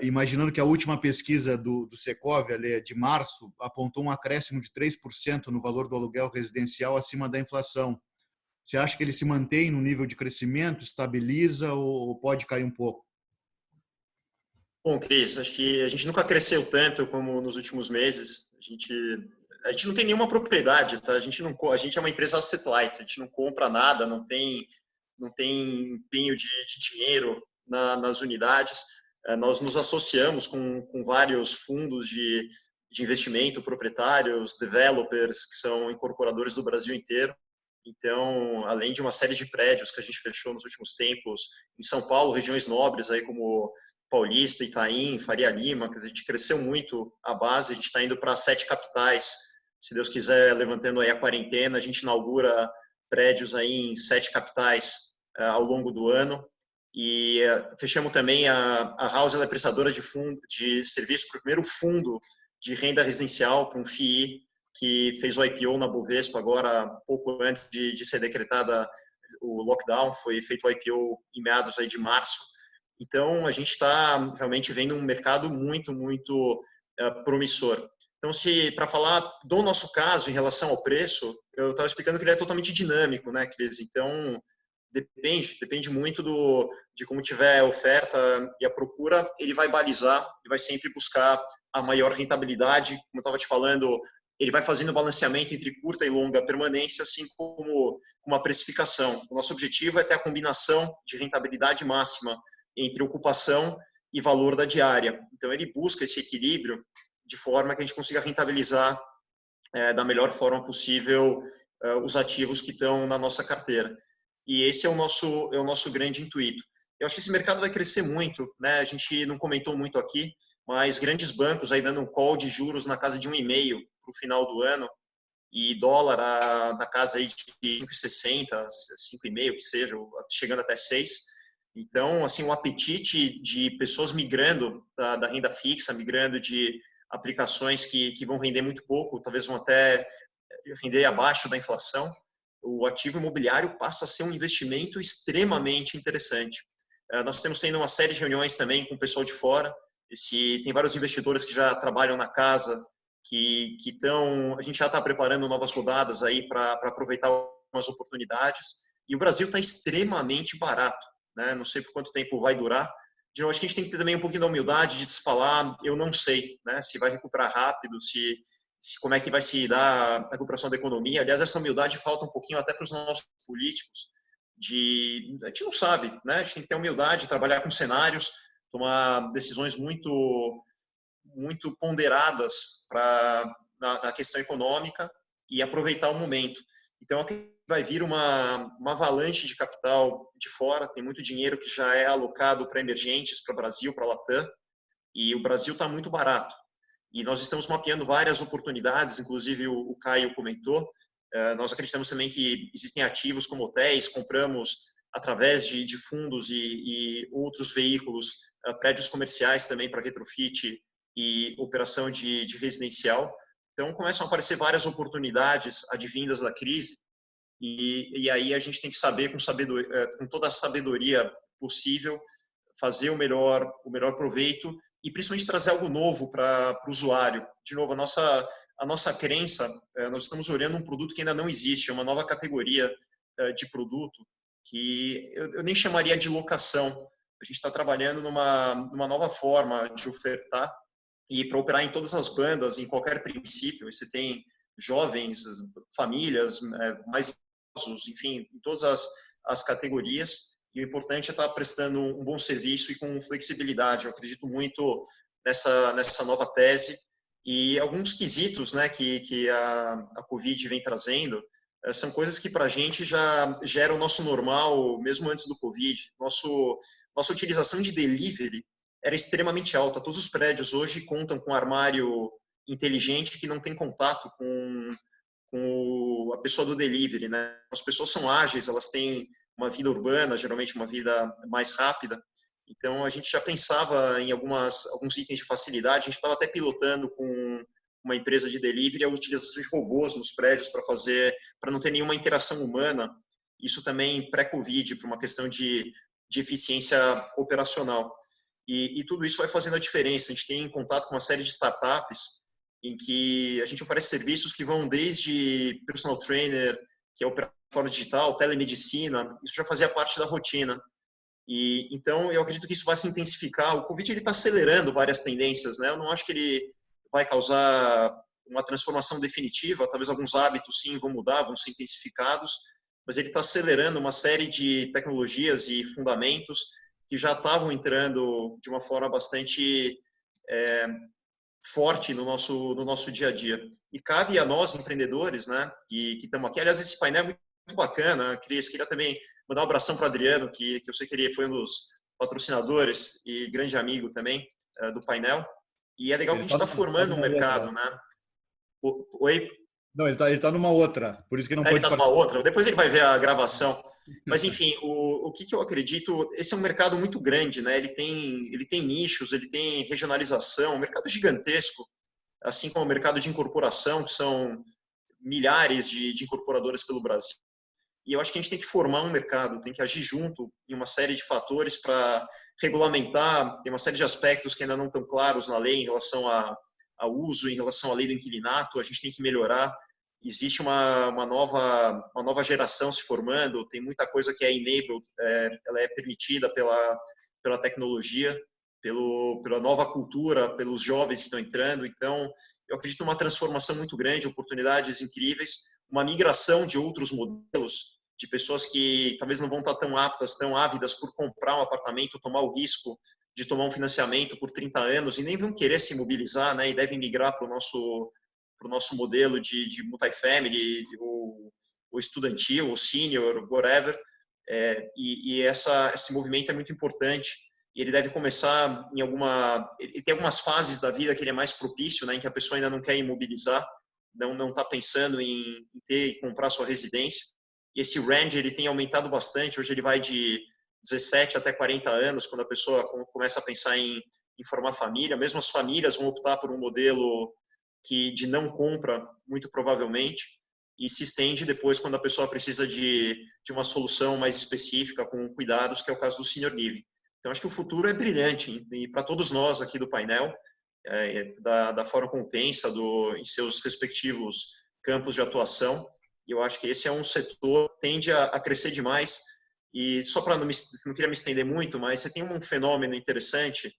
Imaginando que a última pesquisa do Secov, ali, de março, apontou um acréscimo de 3% no valor do aluguel residencial acima da inflação. Você acha que ele se mantém no nível de crescimento, estabiliza ou pode cair um pouco? Bom, Cris, acho que a gente nunca cresceu tanto como nos últimos meses. A gente não tem nenhuma propriedade, tá? A gente é uma empresa asset light, a gente não compra nada, não tem empenho de dinheiro nas unidades. Nós nos associamos com vários fundos de investimento, proprietários, developers, que são incorporadores do Brasil inteiro. Então, além de uma série de prédios que a gente fechou nos últimos tempos, em São Paulo, regiões nobres, aí como Paulista, Itaim, Faria Lima, que a gente cresceu muito a base, a gente está indo para 7 capitais. Se Deus quiser, levantando aí a quarentena, a gente inaugura prédios aí em 7 capitais ao longo do ano. E fechamos também a House, ela é prestadora de serviço para o primeiro fundo de renda residencial, para um FII, que fez o IPO na Bovespa agora, pouco antes de ser decretada o lockdown, foi feito o IPO em meados aí de março. Então, a gente está realmente vendo um mercado muito, muito promissor. Então, para falar do nosso caso em relação ao preço, eu estava explicando que ele é totalmente dinâmico, né, Cris? Então, depende muito de como tiver a oferta e a procura, ele vai balizar, ele vai sempre buscar a maior rentabilidade, como eu estava te falando, ele vai fazendo o balanceamento entre curta e longa permanência, assim como uma precificação. O nosso objetivo é ter a combinação de rentabilidade máxima entre ocupação e valor da diária. Então, ele busca esse equilíbrio de forma que a gente consiga rentabilizar da melhor forma possível os ativos que estão na nossa carteira. E esse é o nosso grande intuito. Eu acho que esse mercado vai crescer muito, né? A gente não comentou muito aqui, mas grandes bancos aí dando um call de juros na casa de 1,5 para o final do ano, e dólar na casa aí de 5,60, 5,5 que seja, chegando até 6. Então, assim, o apetite de pessoas migrando da renda fixa, migrando de aplicações que vão render muito pouco, talvez vão até render abaixo da inflação, o ativo imobiliário passa a ser um investimento extremamente interessante. Nós temos tendo uma série de reuniões também com o pessoal de fora, tem vários investidores que já trabalham na casa, que estão, a gente já está preparando novas rodadas aí para aproveitar algumas oportunidades, e o Brasil está extremamente barato, né? Não sei por quanto tempo vai durar. De novo, acho que a gente tem que ter também um pouquinho da humildade de se falar, eu não sei, né? Se vai recuperar rápido, como é que vai se dar a recuperação da economia. Aliás, essa humildade falta um pouquinho até para os nossos políticos. A gente não sabe, né? A gente tem que ter humildade, trabalhar com cenários, tomar decisões muito, muito ponderadas na questão econômica e aproveitar o momento. Então, aqui vai vir uma avalanche de capital de fora, tem muito dinheiro que já é alocado para emergentes, para o Brasil, para a Latam, e o Brasil está muito barato. E nós estamos mapeando várias oportunidades, inclusive o Caio comentou. Nós acreditamos também que existem ativos como hotéis, compramos através de fundos e outros veículos, prédios comerciais também para retrofit e operação de residencial. Então, começam a aparecer várias oportunidades advindas da crise e aí a gente tem que saber, com toda a sabedoria possível, fazer o melhor proveito e principalmente trazer algo novo para o usuário. De novo, a nossa crença, nós estamos olhando um produto que ainda não existe, é uma nova categoria de produto que eu nem chamaria de locação. A gente está trabalhando numa nova forma de ofertar e para operar em todas as bandas, em qualquer princípio. Você tem jovens, famílias, mais enfim, em todas as categorias. E o importante é estar prestando um bom serviço e com flexibilidade. Eu acredito muito nessa nova tese. E alguns quesitos, né, que a Covid vem trazendo são coisas que para a gente já geram o nosso normal, mesmo antes do Covid. Nossa utilização de delivery era extremamente alta. Todos os prédios hoje contam com armário inteligente que não tem contato com a pessoa do delivery, né? As pessoas são ágeis, elas têm uma vida urbana, geralmente uma vida mais rápida. Então, a gente já pensava em alguns itens de facilidade. A gente estava até pilotando com uma empresa de delivery a utilização de robôs nos prédios para não ter nenhuma interação humana. Isso também pré-Covid, por uma questão de eficiência operacional. E tudo isso vai fazendo a diferença. A gente tem contato com uma série de startups em que a gente oferece serviços que vão desde personal trainer, que é operador digital, telemedicina. Isso já fazia parte da rotina. Então, eu acredito que isso vai se intensificar. O Covid está acelerando várias tendências, né? Eu não acho que ele vai causar uma transformação definitiva. Talvez alguns hábitos, sim, vão mudar, vão ser intensificados, mas ele está acelerando uma série de tecnologias e fundamentos que já estavam entrando de uma forma bastante forte no nosso dia a dia. E cabe a nós, empreendedores, né, que estamos aqui. Aliás, esse painel é muito bacana, Cris. Queria também mandar um abração para o Adriano, que eu sei que ele foi um dos patrocinadores e grande amigo também do painel. E é legal que a gente está formando um mercado, né? Oi? Não, ele tá numa outra, por isso que não pode participar. Ele está numa outra, depois ele vai ver a gravação. Mas, enfim, o que eu acredito, esse é um mercado muito grande, né? Ele tem nichos, ele tem regionalização, um mercado gigantesco, assim como o mercado de incorporação, que são milhares de incorporadoras pelo Brasil. E eu acho que a gente tem que formar um mercado, tem que agir junto em uma série de fatores para regulamentar. Tem uma série de aspectos que ainda não estão claros na lei em relação ao uso, em relação à lei do inquilinato. A gente tem que melhorar. Existe uma nova geração se formando, tem muita coisa que é enabled, ela é permitida pela tecnologia, pela nova cultura, pelos jovens que estão entrando. Então, eu acredito numa transformação muito grande, oportunidades incríveis, uma migração de outros modelos, de pessoas que talvez não vão estar tão aptas, tão ávidas por comprar um apartamento, tomar o risco de tomar um financiamento por 30 anos e nem vão querer se imobilizar, né, e devem migrar para o nosso modelo de multifamily, ou estudantil, ou senior, whatever. Esse movimento é muito importante. E ele deve começar ele tem algumas fases da vida que ele é mais propício, né, em que a pessoa ainda não quer imobilizar, não está pensando em ter e comprar sua residência. E esse range ele tem aumentado bastante. Hoje ele vai de 17 até 40 anos, quando a pessoa começa a pensar em formar família. Mesmo as famílias vão optar por um modelo de não compra, muito provavelmente, e se estende depois quando a pessoa precisa de uma solução mais específica, com cuidados, que é o caso do senior living. Então, acho que o futuro é brilhante, e para todos nós aqui do painel, da Fórum Compensa, em seus respectivos campos de atuação, e eu acho que esse é um setor que tende a crescer demais. E só para não queria me estender muito, mas você tem um fenômeno interessante,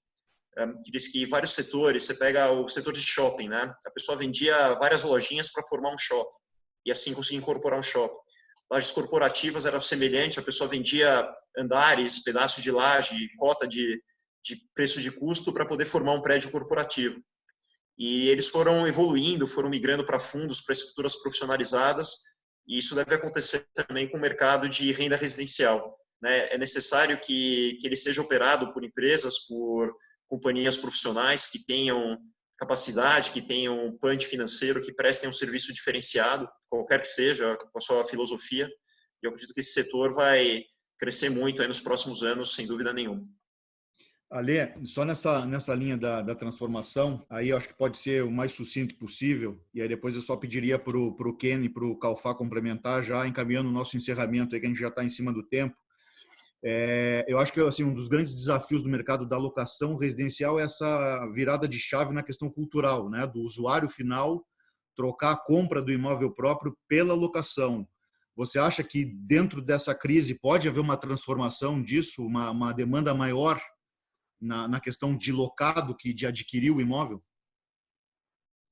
que diz que vários setores, você pega o setor de shopping, né? A pessoa vendia várias lojinhas para formar um shopping, e assim conseguir incorporar um shopping. Lajes corporativas eram semelhantes, a pessoa vendia andares, pedaços de laje, cota de preço de custo para poder formar um prédio corporativo. E eles foram evoluindo, foram migrando para fundos, para estruturas profissionalizadas, e isso deve acontecer também com o mercado de renda residencial, né? É necessário que ele seja operado por empresas, por companhias profissionais que tenham capacidade, que tenham um punch financeiro, que prestem um serviço diferenciado, qualquer que seja, com a sua filosofia. E eu acredito que esse setor vai crescer muito aí nos próximos anos, sem dúvida nenhuma. Ale, só nessa linha da transformação, aí eu acho que pode ser o mais sucinto possível, e aí depois eu só pediria para o Ken e para o Calfá complementar, já encaminhando o nosso encerramento, aí, que a gente já está em cima do tempo. Eu acho que assim, um dos grandes desafios do mercado da locação residencial é essa virada de chave na questão cultural, né? Do usuário final trocar a compra do imóvel próprio pela locação. Você acha que dentro dessa crise pode haver uma transformação disso, uma demanda maior na questão de locar do que de adquirir o imóvel?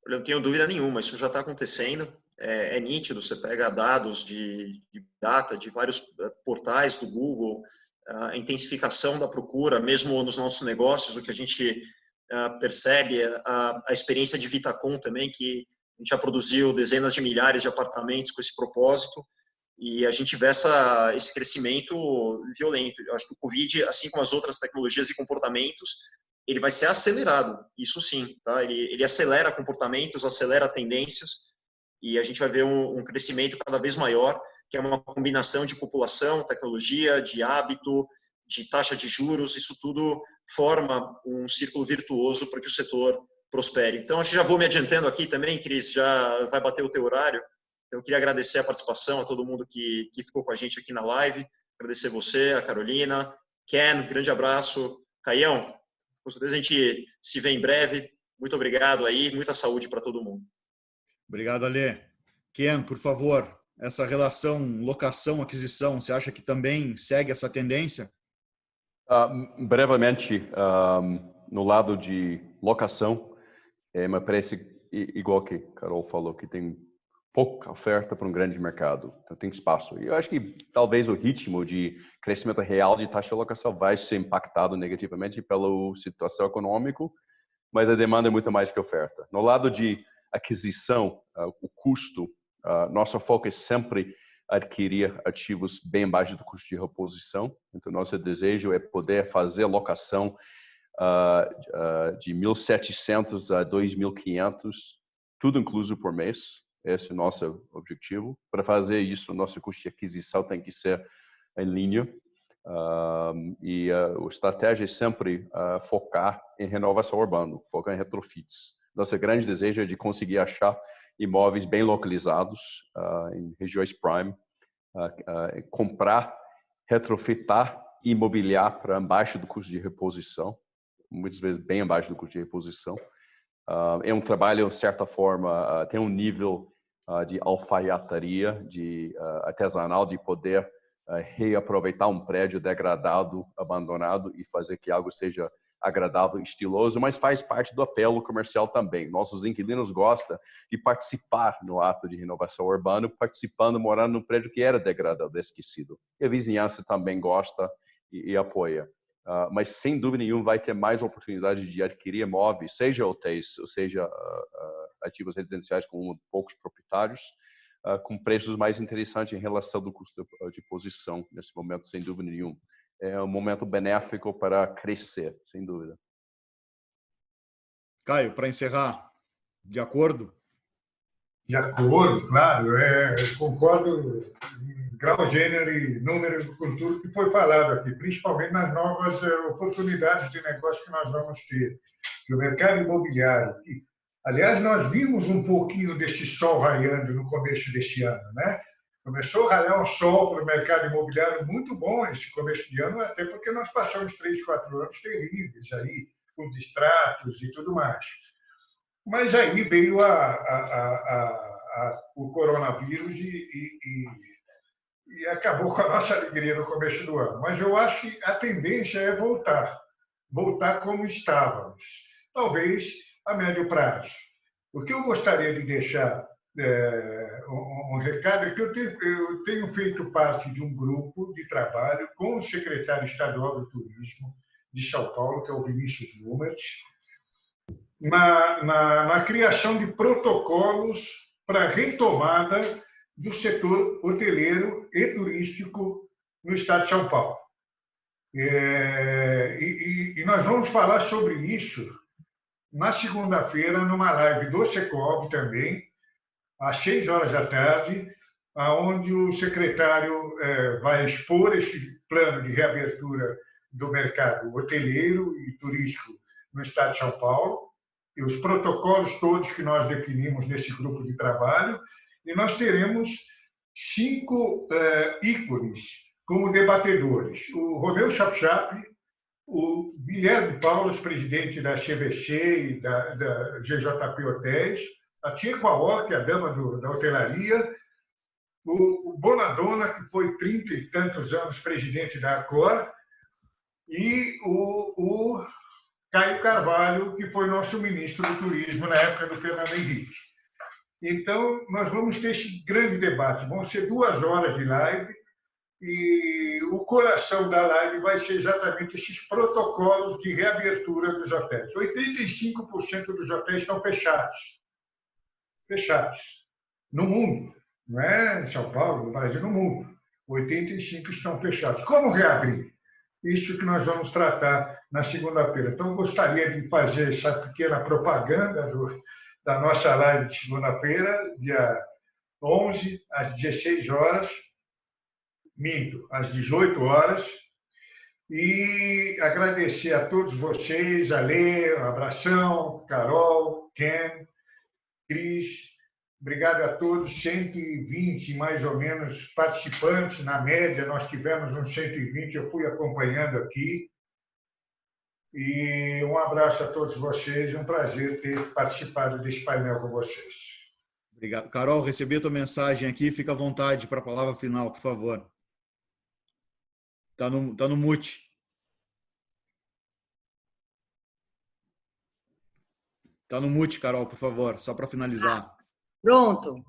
Eu não tenho dúvida nenhuma, isso já está acontecendo. é nítido, você pega dados de data de vários portais do Google, a intensificação da procura, mesmo nos nossos negócios, o que a gente percebe, a experiência de Vitacom também, que a gente já produziu dezenas de milhares de apartamentos com esse propósito, e a gente vê esse crescimento violento. Eu acho que o Covid, assim como as outras tecnologias e comportamentos, ele vai ser acelerado, isso sim, tá? Ele acelera comportamentos, acelera tendências, e a gente vai ver um crescimento cada vez maior, que é uma combinação de população, tecnologia, de hábito, de taxa de juros, isso tudo forma um círculo virtuoso para que o setor prospere. Então, acho que já vou me adiantando aqui também, Cris, já vai bater o teu horário. Então, eu queria agradecer a participação, a todo mundo que ficou com a gente aqui na live, agradecer você, a Carolina, Ken, grande abraço. Caião, com certeza a gente se vê em breve. Muito obrigado aí, muita saúde para todo mundo. Obrigado, Alê. Ken, por favor, essa relação locação-aquisição, você acha que também segue essa tendência? Brevemente, no lado de locação, me parece igual que Carol falou, que tem pouca oferta para um grande mercado, então tem espaço. E eu acho que talvez o ritmo de crescimento real de taxa de locação vai ser impactado negativamente pela situação econômica, mas a demanda é muito mais que a oferta. No lado de aquisição, o custo, nosso foco é sempre adquirir ativos bem abaixo do custo de reposição. Então, nosso desejo é poder fazer locação de 1.700 a 2.500, tudo incluso por mês. Esse é o nosso objetivo. Para fazer isso, o nosso custo de aquisição tem que ser em linha. A estratégia é sempre focar em renovação urbana, focar em retrofits. Nosso grande desejo é de conseguir achar imóveis bem localizados em regiões prime, comprar, retrofitar e imobiliar para abaixo do custo de reposição, muitas vezes bem abaixo do custo de reposição. É um trabalho, de certa forma, tem um nível de alfaiataria, de artesanal, de poder reaproveitar um prédio degradado, abandonado e fazer que algo seja agradável e estiloso, mas faz parte do apelo comercial também. Nossos inquilinos gostam de participar no ato de renovação urbana, participando, morando num prédio que era degradado, esquecido. E a vizinhança também gosta e apoia. Mas, sem dúvida nenhuma, vai ter mais oportunidade de adquirir imóveis, seja hotéis, ou seja, ativos residenciais com poucos proprietários, com preços mais interessantes em relação do custo de posição, nesse momento, sem dúvida nenhuma. É um momento benéfico para crescer, sem dúvida. Caio, para encerrar, de acordo? De acordo, claro. Concordo em grau, gênero e número com tudo que foi falado aqui, principalmente nas novas oportunidades de negócio que nós vamos ter. Que o mercado imobiliário, que, aliás, nós vimos um pouquinho desse sol raiando no começo desse ano, né? Começou a raiar um sol para o mercado imobiliário muito bom esse começo de ano, até porque nós passamos 3, 4 anos terríveis aí, com distratos e tudo mais. Mas aí veio o coronavírus e acabou com a nossa alegria no começo do ano. Mas eu acho que a tendência é voltar como estávamos, talvez a médio prazo. O que eu gostaria de deixar um recado é que eu tenho feito parte de um grupo de trabalho com o secretário estadual do Turismo de São Paulo, que é o Vinícius Numert, na criação de protocolos para a retomada do setor hoteleiro e turístico no estado de São Paulo. E nós vamos falar sobre isso na segunda-feira, numa live do Secov também, às 18h, onde o secretário vai expor esse plano de reabertura do mercado hoteleiro e turístico no estado de São Paulo, e os protocolos todos que nós definimos nesse grupo de trabalho, e nós teremos 5 ícones como debatedores. O Romeu Chapchap, o Guilherme Paulos, presidente da CVC e da GJP Hotéis, a Tia Quaó, que é a dama da hotelaria, o Bonadona, que foi 30 e tantos anos presidente da Accor, e o Caio Carvalho, que foi nosso ministro do Turismo na época do Fernando Henrique. Então, nós vamos ter esse grande debate. Vão ser 2 horas de live e o coração da live vai ser exatamente esses protocolos de reabertura dos hotéis. 85% dos hotéis estão fechados. Fechados. No mundo. Não é em São Paulo, no Brasil, no mundo. 85% estão fechados. Como reabrir? Isso que nós vamos tratar na segunda-feira. Então, gostaria de fazer essa pequena propaganda da nossa live de segunda-feira, dia 11, às 16 horas, às 18 horas, e agradecer a todos vocês, a Lê, um abração, Carol, Ken, Cris, obrigado a todos, 120 mais ou menos participantes, na média nós tivemos uns 120, eu fui acompanhando aqui, e um abraço a todos vocês, um prazer ter participado desse painel com vocês. Obrigado. Carol, recebi a tua mensagem aqui, fica à vontade para a palavra final, por favor. Tá no mute. Tá no mute, Carol, por favor, só para finalizar. Pronto.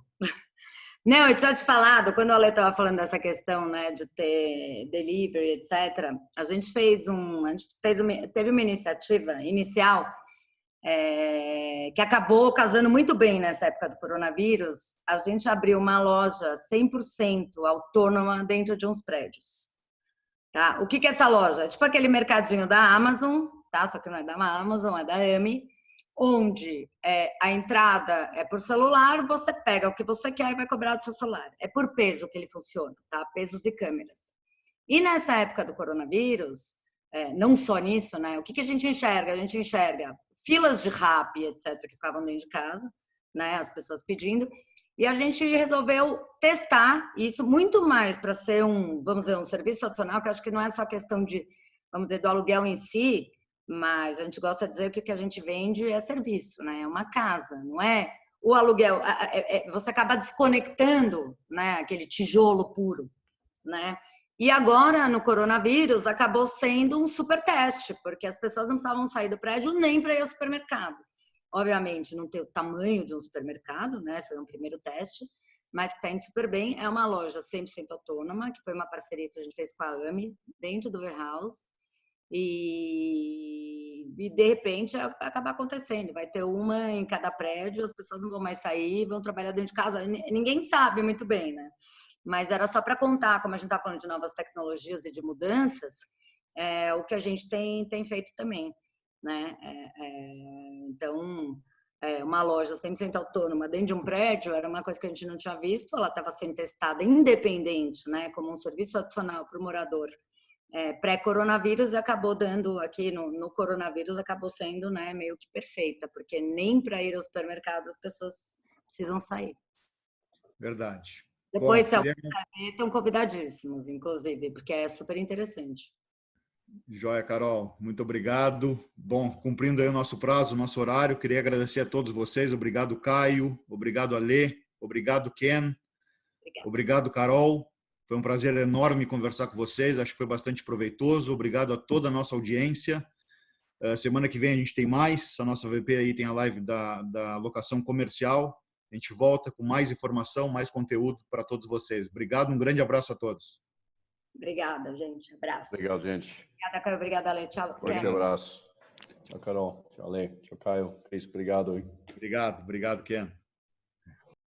Não, eu tinha te falado, quando a Ale estava falando dessa questão, né, de ter delivery, etc., a gente teve uma iniciativa inicial que acabou casando muito bem nessa época do coronavírus. A gente abriu uma loja 100% autônoma dentro de uns prédios. Tá? O que é essa loja? É tipo aquele mercadinho da Amazon, tá? Só que não é da Amazon, é da AMI, onde a entrada é por celular, você pega o que você quer e vai cobrar do seu celular. É por peso que ele funciona, tá? Pesos e câmeras. E nessa época do coronavírus, não só nisso, né? O que a gente enxerga? A gente enxerga filas de Rappi, etc., que ficavam dentro de casa, né? As pessoas pedindo. E a gente resolveu testar isso muito mais para ser vamos dizer, um serviço adicional, que eu acho que não é só questão de, vamos dizer, do aluguel em si, mas a gente gosta de dizer que o que a gente vende é serviço, né? É uma casa, não é o aluguel. Você acaba desconectando, né, aquele tijolo puro, né? E agora, no coronavírus, acabou sendo um super teste, porque as pessoas não precisavam sair do prédio nem para ir ao supermercado. Obviamente, não tem o tamanho de um supermercado, né? Foi um primeiro teste, mas que está indo super bem. É uma loja 100% autônoma, que foi uma parceria que a gente fez com a AMI, dentro do warehouse. E de repente vai acabar acontecendo. Vai ter uma em cada prédio, as pessoas não vão mais sair, vão trabalhar dentro de casa. Ninguém sabe muito bem, né? Mas era só para contar, como a gente está falando de novas tecnologias e de mudanças, o que a gente tem feito também, né? Então, uma loja 100% autônoma dentro de um prédio era uma coisa que a gente não tinha visto. Ela estava sendo testada independente, né? Como um serviço adicional para o morador pré-coronavírus, e acabou dando aqui no coronavírus, acabou sendo, né, meio que perfeita, porque nem para ir ao supermercado as pessoas precisam sair. Verdade. Depois, se alguém saber, estão convidadíssimos, inclusive, porque é super interessante. Joia, Carol. Muito obrigado. Bom, cumprindo aí o nosso prazo, o nosso horário, queria agradecer a todos vocês. Obrigado, Caio. Obrigado, Alê. Obrigado, Ken. Obrigado, Carol. Foi um prazer enorme conversar com vocês. Acho que foi bastante proveitoso. Obrigado a toda a nossa audiência. Semana que vem a gente tem mais. A nossa VP aí tem a live da locação comercial. A gente volta com mais informação, mais conteúdo para todos vocês. Obrigado, um grande abraço a todos. Obrigada, gente. Abraço. Obrigado, gente. Obrigada, Caio. Obrigada, Ale. Tchau. Forte abraço. Tchau, Carol. Tchau, Ale. Tchau, Caio. Cris, obrigado. Obrigado, Ken.